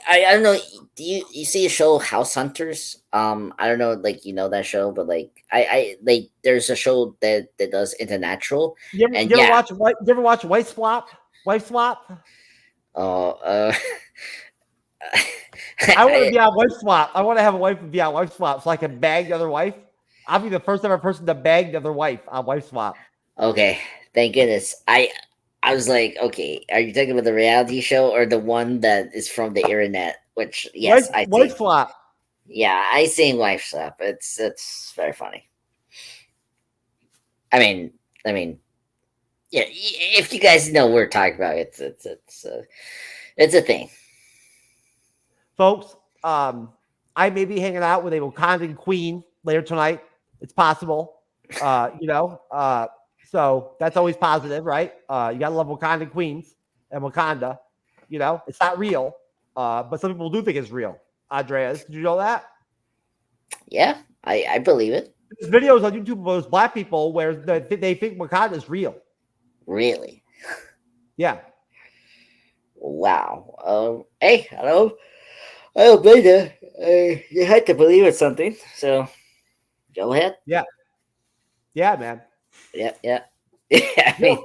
I don't know. Do you see a show House Hunters? I don't know, like you know that show, but like I like there's a show that does International. You ever watch Wife Swap? Wife Swap? Oh, I want to be on Wife Swap. I want to have a wife and be on Wife Swap so I can bag the other wife. I'll be the first ever person to bag the other wife on Wife Swap. Okay, thank goodness. I was like, okay, are you talking about the reality show or the one that is from the internet? Which, yes, Wife Swap. Yeah, I seen Wife Swap. It's very funny. I mean, yeah. If you guys know what we're talking about, it's a thing, folks. I may be hanging out with a Wakandan queen later tonight. It's possible, So that's always positive, right? You gotta love Wakandan queens and Wakanda. You know, it's not real, but some people do think it's real. Andreas, did you know that? Yeah, I believe it. There's videos on YouTube of those black people where they think Wakanda is real. Really? Yeah. Wow. Hey, hello. I don't blame you. You had to believe in something, so go ahead. Yeah. Yeah, man. Yeah. I mean,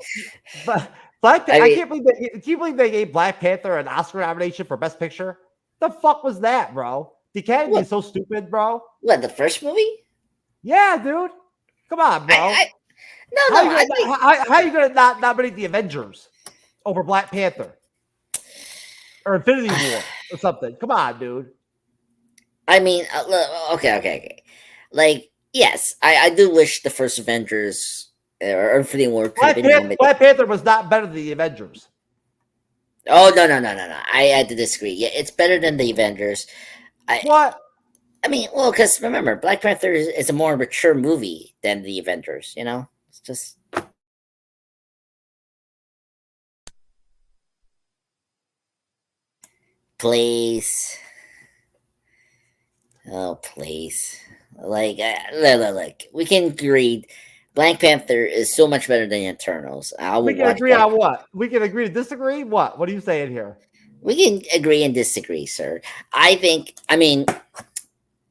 but I can't believe they gave Black Panther an Oscar nomination for Best Picture. The fuck was that, bro? The Academy is so stupid, bro. What, the first movie? Yeah, dude. Come on, bro. How you gonna not nominate the Avengers over Black Panther or Infinity War or something? Come on, dude. I mean, okay. Like, yes, I do wish the first Avengers or Infinity War could have been nominated. Black Panther was not better than the Avengers. Oh no! I had to disagree. Yeah, it's better than the Avengers. What? I mean, well, because remember, Black Panther is a more mature movie than the Avengers. You know, it's just. Please. Oh, please. Like, look, we can agree Black Panther is so much better than Eternals. We can agree on what? We can agree to disagree? What? What are you saying here? We can agree and disagree, sir. I think, I mean,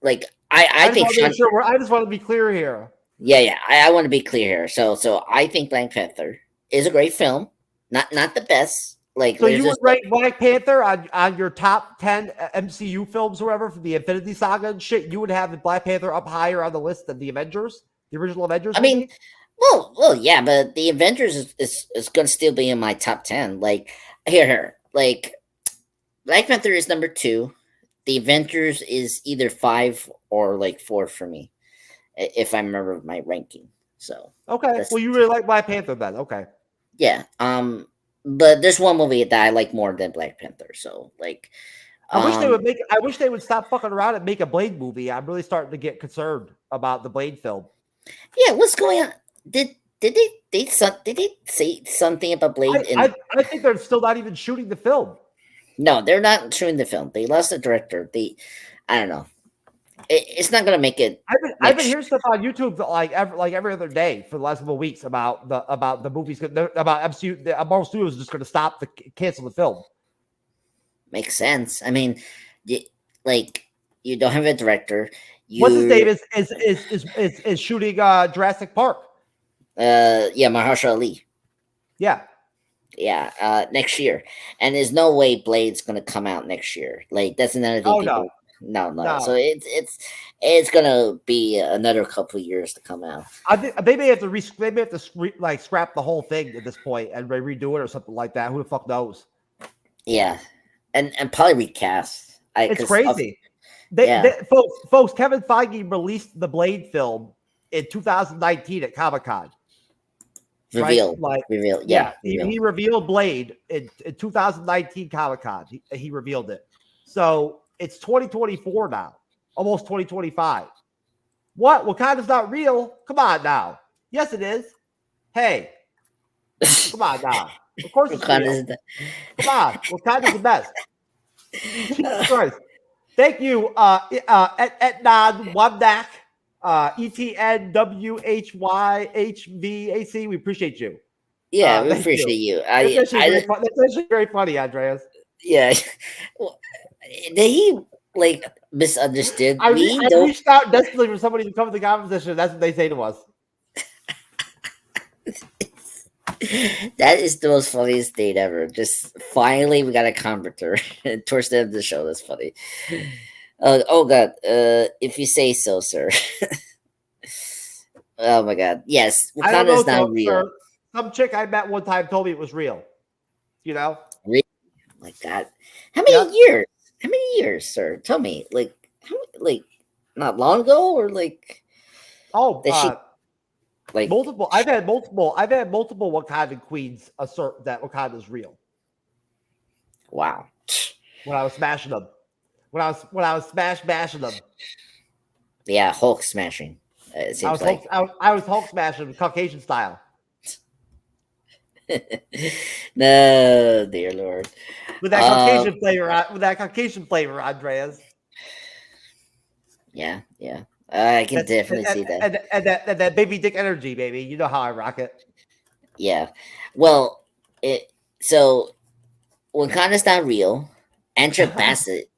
like, I think I just want to be clear here. Yeah, I want to be clear here. So I think Black Panther is a great film. Not the best. Like, so you would rank Black Panther on your top 10 MCU films or whatever for the Infinity Saga and shit? You would have Black Panther up higher on the list than the Avengers? The original Avengers? I mean, well, yeah, but the Avengers is going to still be in my top 10. Like, here. Like, Black Panther is number 2. The Avengers is either 5 or like 4 for me, if I remember my ranking. So okay, well, you really like Black Panther then? Okay, yeah. But there's one movie that I like more than Black Panther. So like, I wish they would make. I wish they would stop fucking around and make a Blade movie. I'm really starting to get concerned about the Blade film. Yeah, what's going on? Did they say something about Blade? I think they're still not even shooting the film. No, they're not shooting the film. They lost the director. I don't know. It's not gonna make it. I've been hearing stuff on YouTube like every other day for the last couple of weeks about the movies about MCU. Marvel Studios is just going to cancel the film. Makes sense. I mean, you don't have a director. What's his name is shooting Jurassic Park? Yeah, Mahershala Ali. Yeah. Yeah, next year, and there's no way Blade's gonna come out next year. Like that's another thing. No. So it's gonna be another couple of years to come out. I think they may have to scrap the whole thing at this point and redo it or something like that. Who the fuck knows? Yeah, and probably recast. It's crazy. Folks, Kevin Feige released the Blade film in 2019 at Comic-Con. Revealed. Yeah. He revealed Blade in 2019 Comic-Con. He revealed it. So it's 2024 now, almost 2025. What? Wakanda's not real? Come on now. Yes, it is. Hey, come on now. Of course it's real. Come on, Wakanda's the best. Jesus Christ. Thank you, Etnan Wabdak, ETNWHYHVAC. We appreciate you. Yeah, we appreciate you. That's actually very funny, Andreas. Yeah. Did he misunderstood me? I reached out desperately for somebody to come to the competition. That's what they say to us. That is the most funniest date ever. Just finally, we got a commenter towards the end of the show. That's funny. Oh God, if you say so, sir. Oh my God, yes, Wakanda's not real. Sir. Some chick I met one time told me it was real. You know? Really? My God, how many years? How many years, sir? Tell me, not long ago, or multiple. I've had multiple Wakandan queens assert that Wakanda's real. Wow. When I was smashing them. When I was bashing them. Yeah, Hulk smashing. It seems I was Hulk smashing Caucasian style. No, dear Lord. With that Caucasian flavor, Andreas. Yeah. I can definitely see that. And that baby dick energy, baby. You know how I rock it. Yeah. Well, so Wakanda's not real. Angela Bassett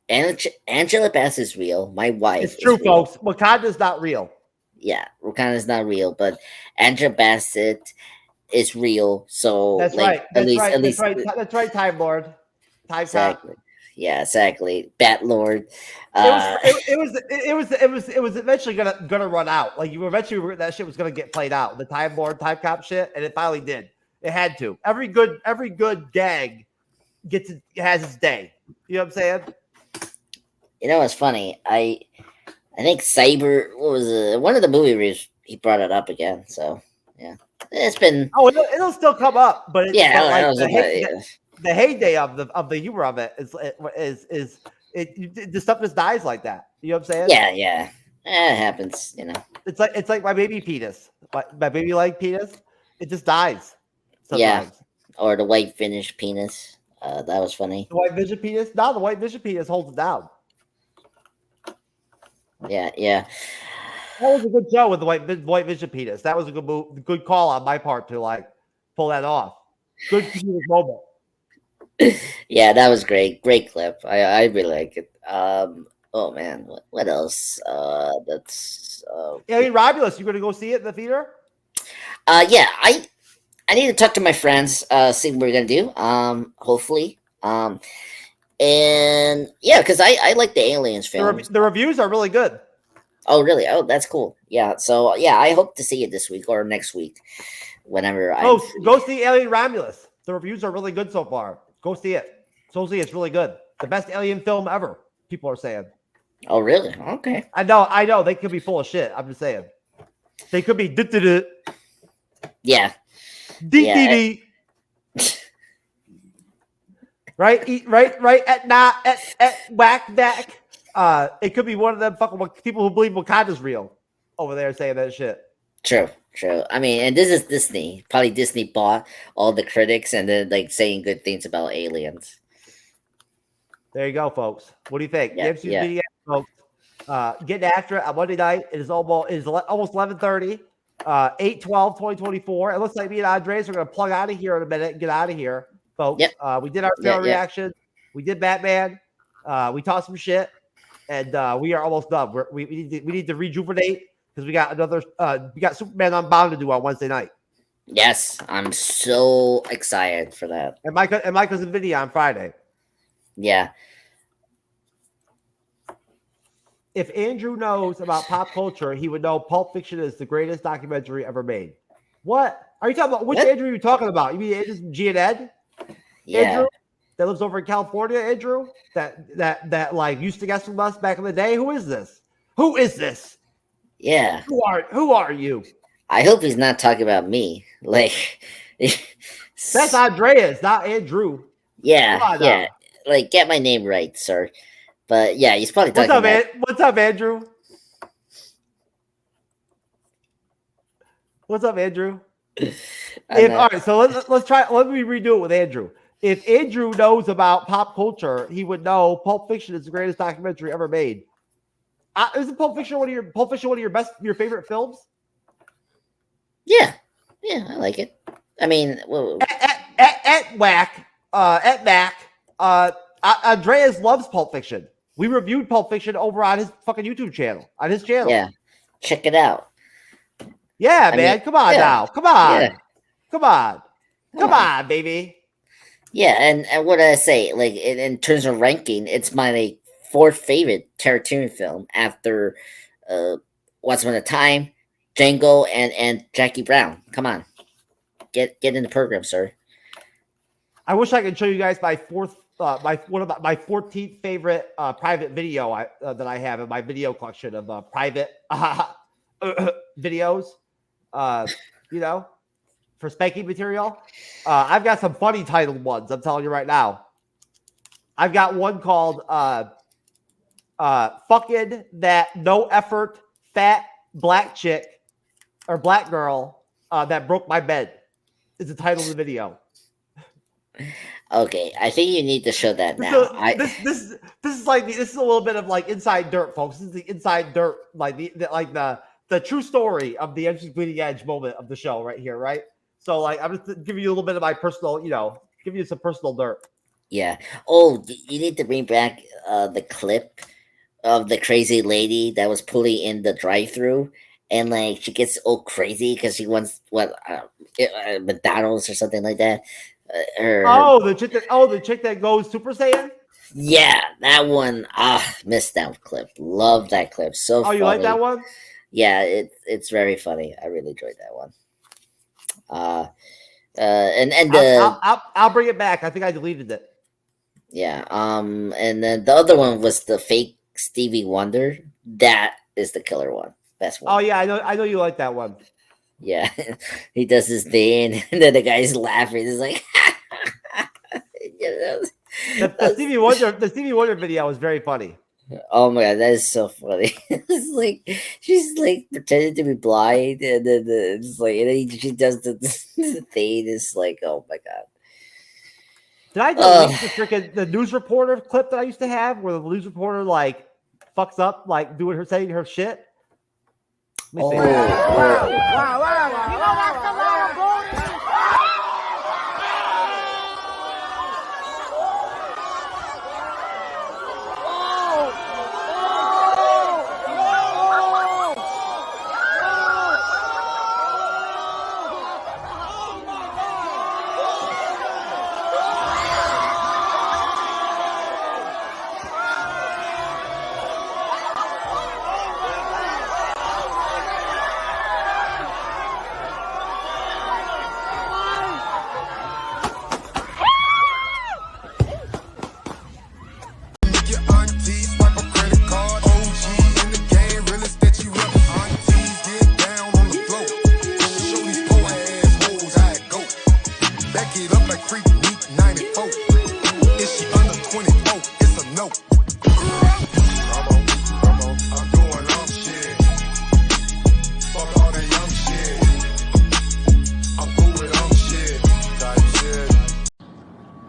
is real. My wife. It's true, folks. Wakanda's not real. Yeah, Wakanda's not real, but Angela Bassett is real. So that's right. That's right, Time Lord. Exactly. Yeah, exactly. Bat Lord. It was eventually gonna run out. Like you eventually that shit was gonna get played out. The Time Lord, Time Cop shit, and it finally did. It had to. Every good gag has its day. You know what I'm saying? You know what's funny? I think what was one of the movie reviews? He brought it up again. So yeah, it's been. Oh, it'll still come up, but it's, yeah, but like the heyday of the humor of it is the stuff just dies like that. You know what I'm saying? Yeah. It happens. You know, it's like my baby penis, my baby leg penis. It just dies. Sometimes. Yeah, or the white Finnish penis. That was funny. The white vision penis. No, the white vision penis holds it down. Yeah. That was a good show with the white vision penis. That was a good call on my part to like pull that off. Good moment. Yeah, that was great. Great clip. I really like it. Oh man, what else? That's Alien Romulus. You gonna go see it in the theater? Yeah, I need to talk to my friends, see what we're gonna do. Hopefully. And yeah, because I like the Aliens film. The reviews are really good. Oh, really? Oh, that's cool. Yeah. So yeah, I hope to see it this week or next week, whenever. Go see Alien Romulus. The reviews are really good so far. Go see it. It's really good. The best alien film ever. People are saying. Oh, really? Okay. I know. They could be full of shit. I'm just saying. They could be. Yeah. Right at whack back. It could be one of them fucking people who believe Wakanda's real over there saying that shit. True. I mean, and this is Disney. Probably Disney bought all the critics and then like saying good things about aliens. There you go, folks. What do you think? Yeah, MCU'S media, folks. Getting after it on Monday night. It is almost 11:30. 8/12/2024. It looks like me and Andres are going to plug out of here in a minute and get out of here, folks. We did our trailer reaction. We did Batman. We talked some shit, and we are almost done. We need to rejuvenate because we got Superman Unbound to do on Wednesday night. Yes, I'm so excited for that. And my cousin Vinny on Friday. Yeah. If Andrew knows about pop culture, he would know Pulp Fiction is the greatest documentary ever made. What? Are you talking about? Which Andrew are you talking about? You mean Andrew from G and Ed? Yeah. Andrew that lives over in California, Andrew? That like used to guest with us back in the day? Who is this? Yeah. Who are you? I hope he's not talking about me. Like that's Andreas, not Andrew. Yeah. Like get my name right, sir. But yeah, he's probably talking about... What's up, Andrew? What's up, Andrew? All right, so let's try. Let me redo it with Andrew. If Andrew knows about pop culture, he would know Pulp Fiction is the greatest documentary ever made. Isn't Pulp Fiction one of your favorite films? Yeah, I like it. I mean, at Mac, Andreas loves Pulp Fiction. We reviewed Pulp Fiction over on his fucking YouTube channel, on his channel. Yeah, check it out. Yeah, man. Come on now. Come on. Yeah. Come on, baby. Yeah, and what did I say? Like in terms of ranking, it's my fourth favorite Tarantino film after Once Upon a Time, Django, and Jackie Brown. Come on, get in the program, sir. I wish I could show you guys my 14th favorite private video that I have in my video collection of private videos. For spanking material. I've got some funny titled ones. I'm telling you right now. I've got one called "Fucking That No Effort Fat Black Chick or Black Girl That Broke My Bed." Is the title of the video. Okay, I think you need to show that now. This is a little bit of like inside dirt, folks. This is the inside dirt, like the true story of the MC's Bleeding Edge moment of the show right here, right? So like I'm just giving you a little bit of my personal, giving you some personal dirt. Yeah. Oh, you need to bring back the clip of the crazy lady that was pulling in the drive-through, and like she gets all crazy because she wants McDonald's or something like that. The chick that goes Super Saiyan. Yeah, that one. Missed that clip. Love that clip. So Oh, you like that one? Yeah, it's very funny. I really enjoyed that one. And the I'll bring it back. I think I deleted it. yeah, and then the other one was the fake Stevie Wonder. That is the killer one. Best one. Oh yeah, I know you like that one. Yeah, he does his thing, and then the guy's laughing. He's like, you know, the Stevie Wonder video was very funny. oh my god, that is so funny. It's like she's like pretending to be blind, and then it's like she does the thing. It's like, oh my god. Did I delete the news reporter clip that I used to have, where the news reporter like fucks up, like saying her shit? Let me see.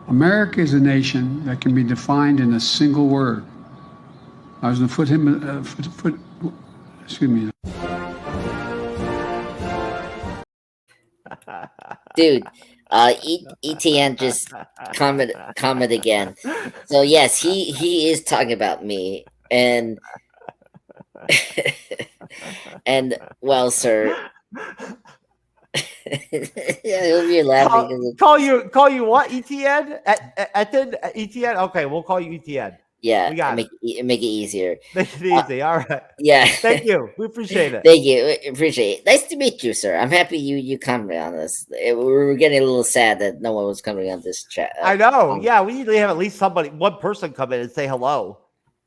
America is a nation that can be defined in a single word. I was going to excuse me. Dude, ETN just comment again. So yes, he is talking about me, and and well, sir. Yeah, he'll be laughing. Call you what? ETN? ETN? Okay, we'll call you ETN. Yeah, we got make it easier. Make it easy. All right. Yeah. Thank you. We appreciate it. Thank you. Appreciate it. Nice to meet you, sir. I'm happy you commented on this. We were getting a little sad that no one was coming on this chat. I know. Yeah, we usually have at least one person come in and say hello.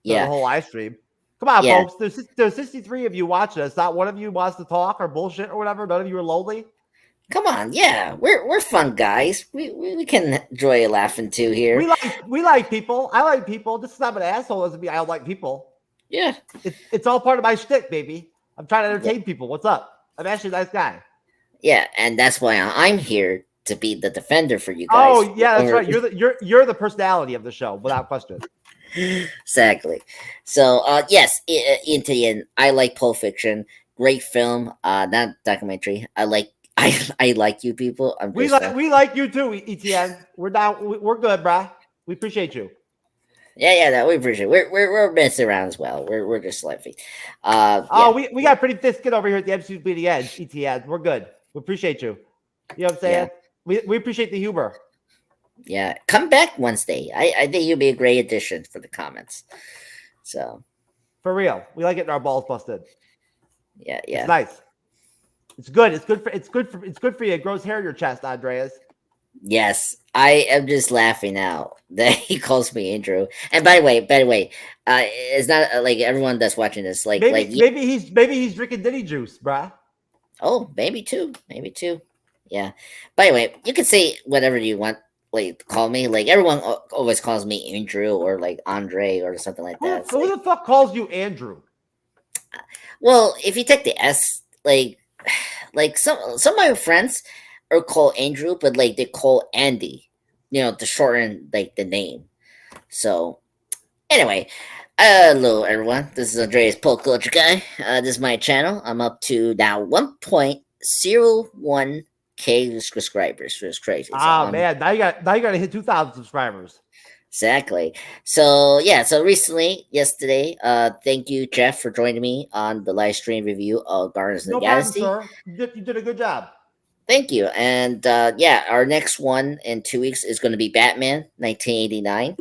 Yeah. The whole live stream. Come on, folks. There's 63 of you watching us. Not one of you wants to talk or bullshit or whatever. None of you are lonely. Come on, yeah, we're fun guys. We can enjoy laughing too here. We like people. I like people. This is not an asshole. Doesn't mean I don't like people. Yeah, it's all part of my shtick, baby. I'm trying to entertain people. What's up? I'm actually a nice guy. Yeah, and that's why I'm here to be the defender for you guys. Oh yeah, that's right. You're the personality of the show, without question. Exactly. So yes, Ian, I like Pulp Fiction. Great film. Not documentary. I like you people. We like you too, ETN. We're good, brah. We appreciate you. Yeah, no, we appreciate it. We're messing around as well. We're just laughing. We got pretty thick skin over here at the MCU'S Bleeding Edge, ETN. We're good. We appreciate you. You know what I'm saying? Yeah. We appreciate the humor. Yeah, come back Wednesday. I think you'll be a great addition for the comments. So, for real, we like getting our balls busted. Yeah. It's nice. It's good. It's good for you. It grows hair in your chest, Andreas. Yes, I am just laughing now that he calls me Andrew. And by the way, it's not like everyone that's watching this. Maybe he's drinking Diddy juice, bruh. Oh, maybe two. Yeah. By the way, you can say whatever you want. Like, call me. Like, everyone always calls me Andrew or like Andre or something like that. Who the fuck calls you Andrew? Well, if you take the S, like some of my friends are called Andrew, but like they call Andy, to shorten like the name. So anyway, hello everyone. This is Andreas Pole Culture Guy. This is my channel. I'm up to now 1.01K subscribers. It's crazy. Man, now you got to hit 2,000 subscribers. Exactly. So yeah, so recently, yesterday, thank you, Jeff, for joining me on the live stream review of Guardians of the Galaxy. Problem, sir. You did a good job. Thank you. And our next one in 2 weeks is going to be Batman 1989.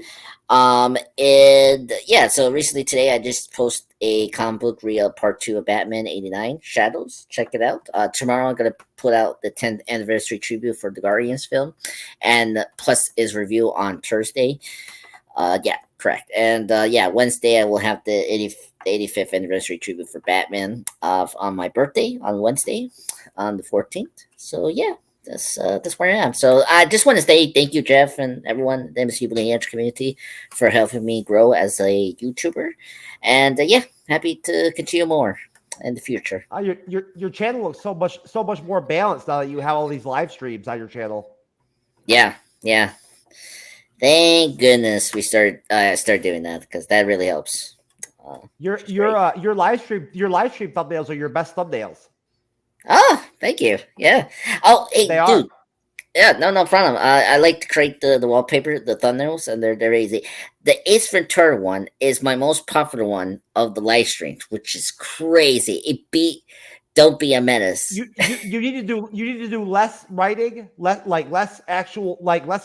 And yeah, so recently today I just posted a comic book reel part 2 of Batman 89 Shadows. Check it out. Tomorrow I'm gonna put out the 10th anniversary tribute for the Guardians film, and plus is review on Thursday. Yeah, correct. And yeah, Wednesday I will have the 85th anniversary tribute for Batman on my birthday on Wednesday, on the 14th. So yeah, that's where I am. So I just want to say thank you, Jeff, and everyone, the MCU Lineage community, for helping me grow as a YouTuber. And yeah, happy to continue more in the future. Your channel looks so much more balanced now that you have all these live streams on your channel. Yeah. Thank goodness we start doing that, because that really helps. Your live stream thumbnails are your best thumbnails. Oh, thank you. Yeah. Oh, hey, They dude. are. Yeah, no problem. I like to create the wallpaper, the thumbnails, and they're easy. The Ace Ventura one is my most popular one of the live streams, which is crazy. It beat Don't Be a Menace. You need to do less writing, less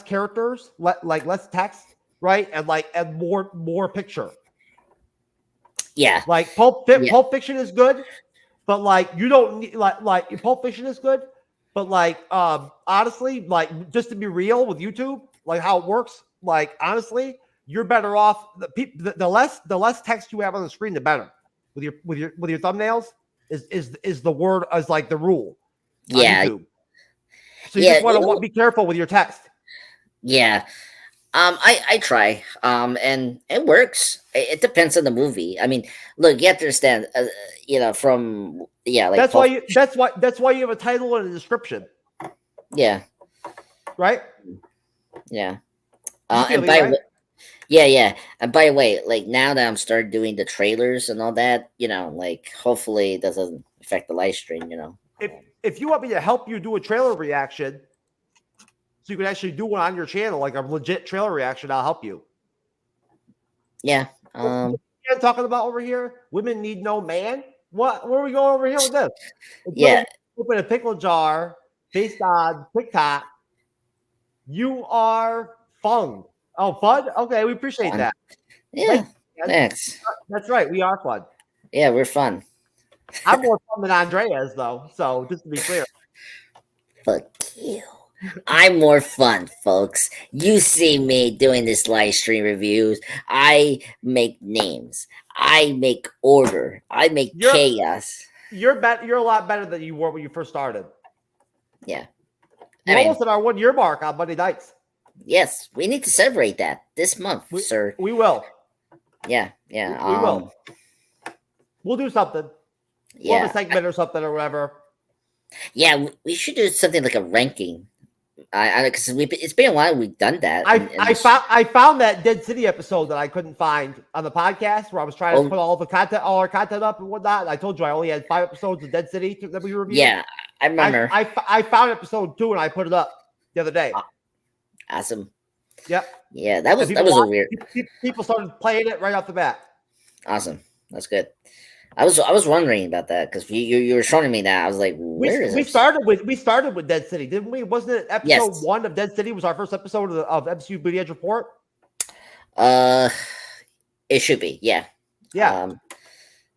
characters, less text, right? And more picture. Yeah. Like Pulp Fiction is good, but like you don't need like Pulp Fiction is good, but like honestly, like just to be real with YouTube, like how it works, like honestly, you're better off the less text you have on the screen, the better. With your thumbnails is the word as like the rule. On YouTube. So you just want to be careful with your text. Yeah. I try. And it works. It depends on the movie. I mean, look, you have to understand, from like that's why you have a title and a description. Yeah. Right? Yeah. And by And by the way, like now that I'm started doing the trailers and all that, like hopefully it doesn't affect the live stream, If you want me to help you do a trailer reaction, so you can actually do one on your channel, like a legit trailer reaction, I'll help you. Yeah. What are you talking about over here? Women need no man? What? Where are we going over here with this? Yeah. Open a pickle jar based on TikTok. You are fun. Oh, fun? Okay, we appreciate that. Yeah. Thanks. That's right. We are fun. Yeah, we're fun. I'm more fun than Andreas, though. So just to be clear. Fuck you. I'm more fun, folks. You see me doing this live stream reviews. I make names. I make order. I make chaos. You're a lot better than you were when you first started. Yeah. We're almost at our 1 year mark on Monday nights. Yes, we need to celebrate that this month, sir. We will. Yeah. We will. We'll do something. Yeah. We'll have a segment or something or whatever. Yeah, we should do something like a ranking. Because it's been a while we've done that. I found that Dead City episode that I couldn't find on the podcast where I was trying to put all our content up and whatnot. I told you I only had 5 episodes of Dead City that we reviewed. Yeah, I remember. I found episode 2 and I put it up the other day. Awesome. Yep. Yeah, that was a weird. People started playing it right off the bat. Awesome. That's good. I was wondering about that because you were showing me that. I was like, we started with Dead City, didn't we? Wasn't it episode 1 of Dead City was our first episode of MCU Bleeding Edge Report? It should be, yeah. Yeah.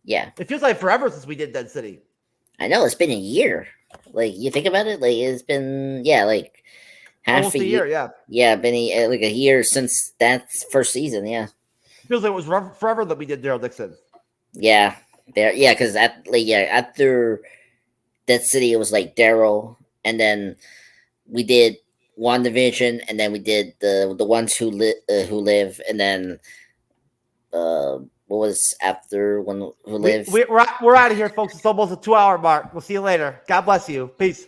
Yeah. It feels like forever since we did Dead City. I know, it's been a year. Like you think about it, like it's been like half almost a year, yeah. Yeah, been like a year since that first season, yeah. It feels like it was forever that we did Daryl Dixon. Yeah. Because after Dead City, it was like Daryl, and then we did WandaVision, and then we did the ones who live, and then what was after Who Live? We're out of here, folks. It's almost a 2-hour mark. We'll see you later. God bless you. Peace.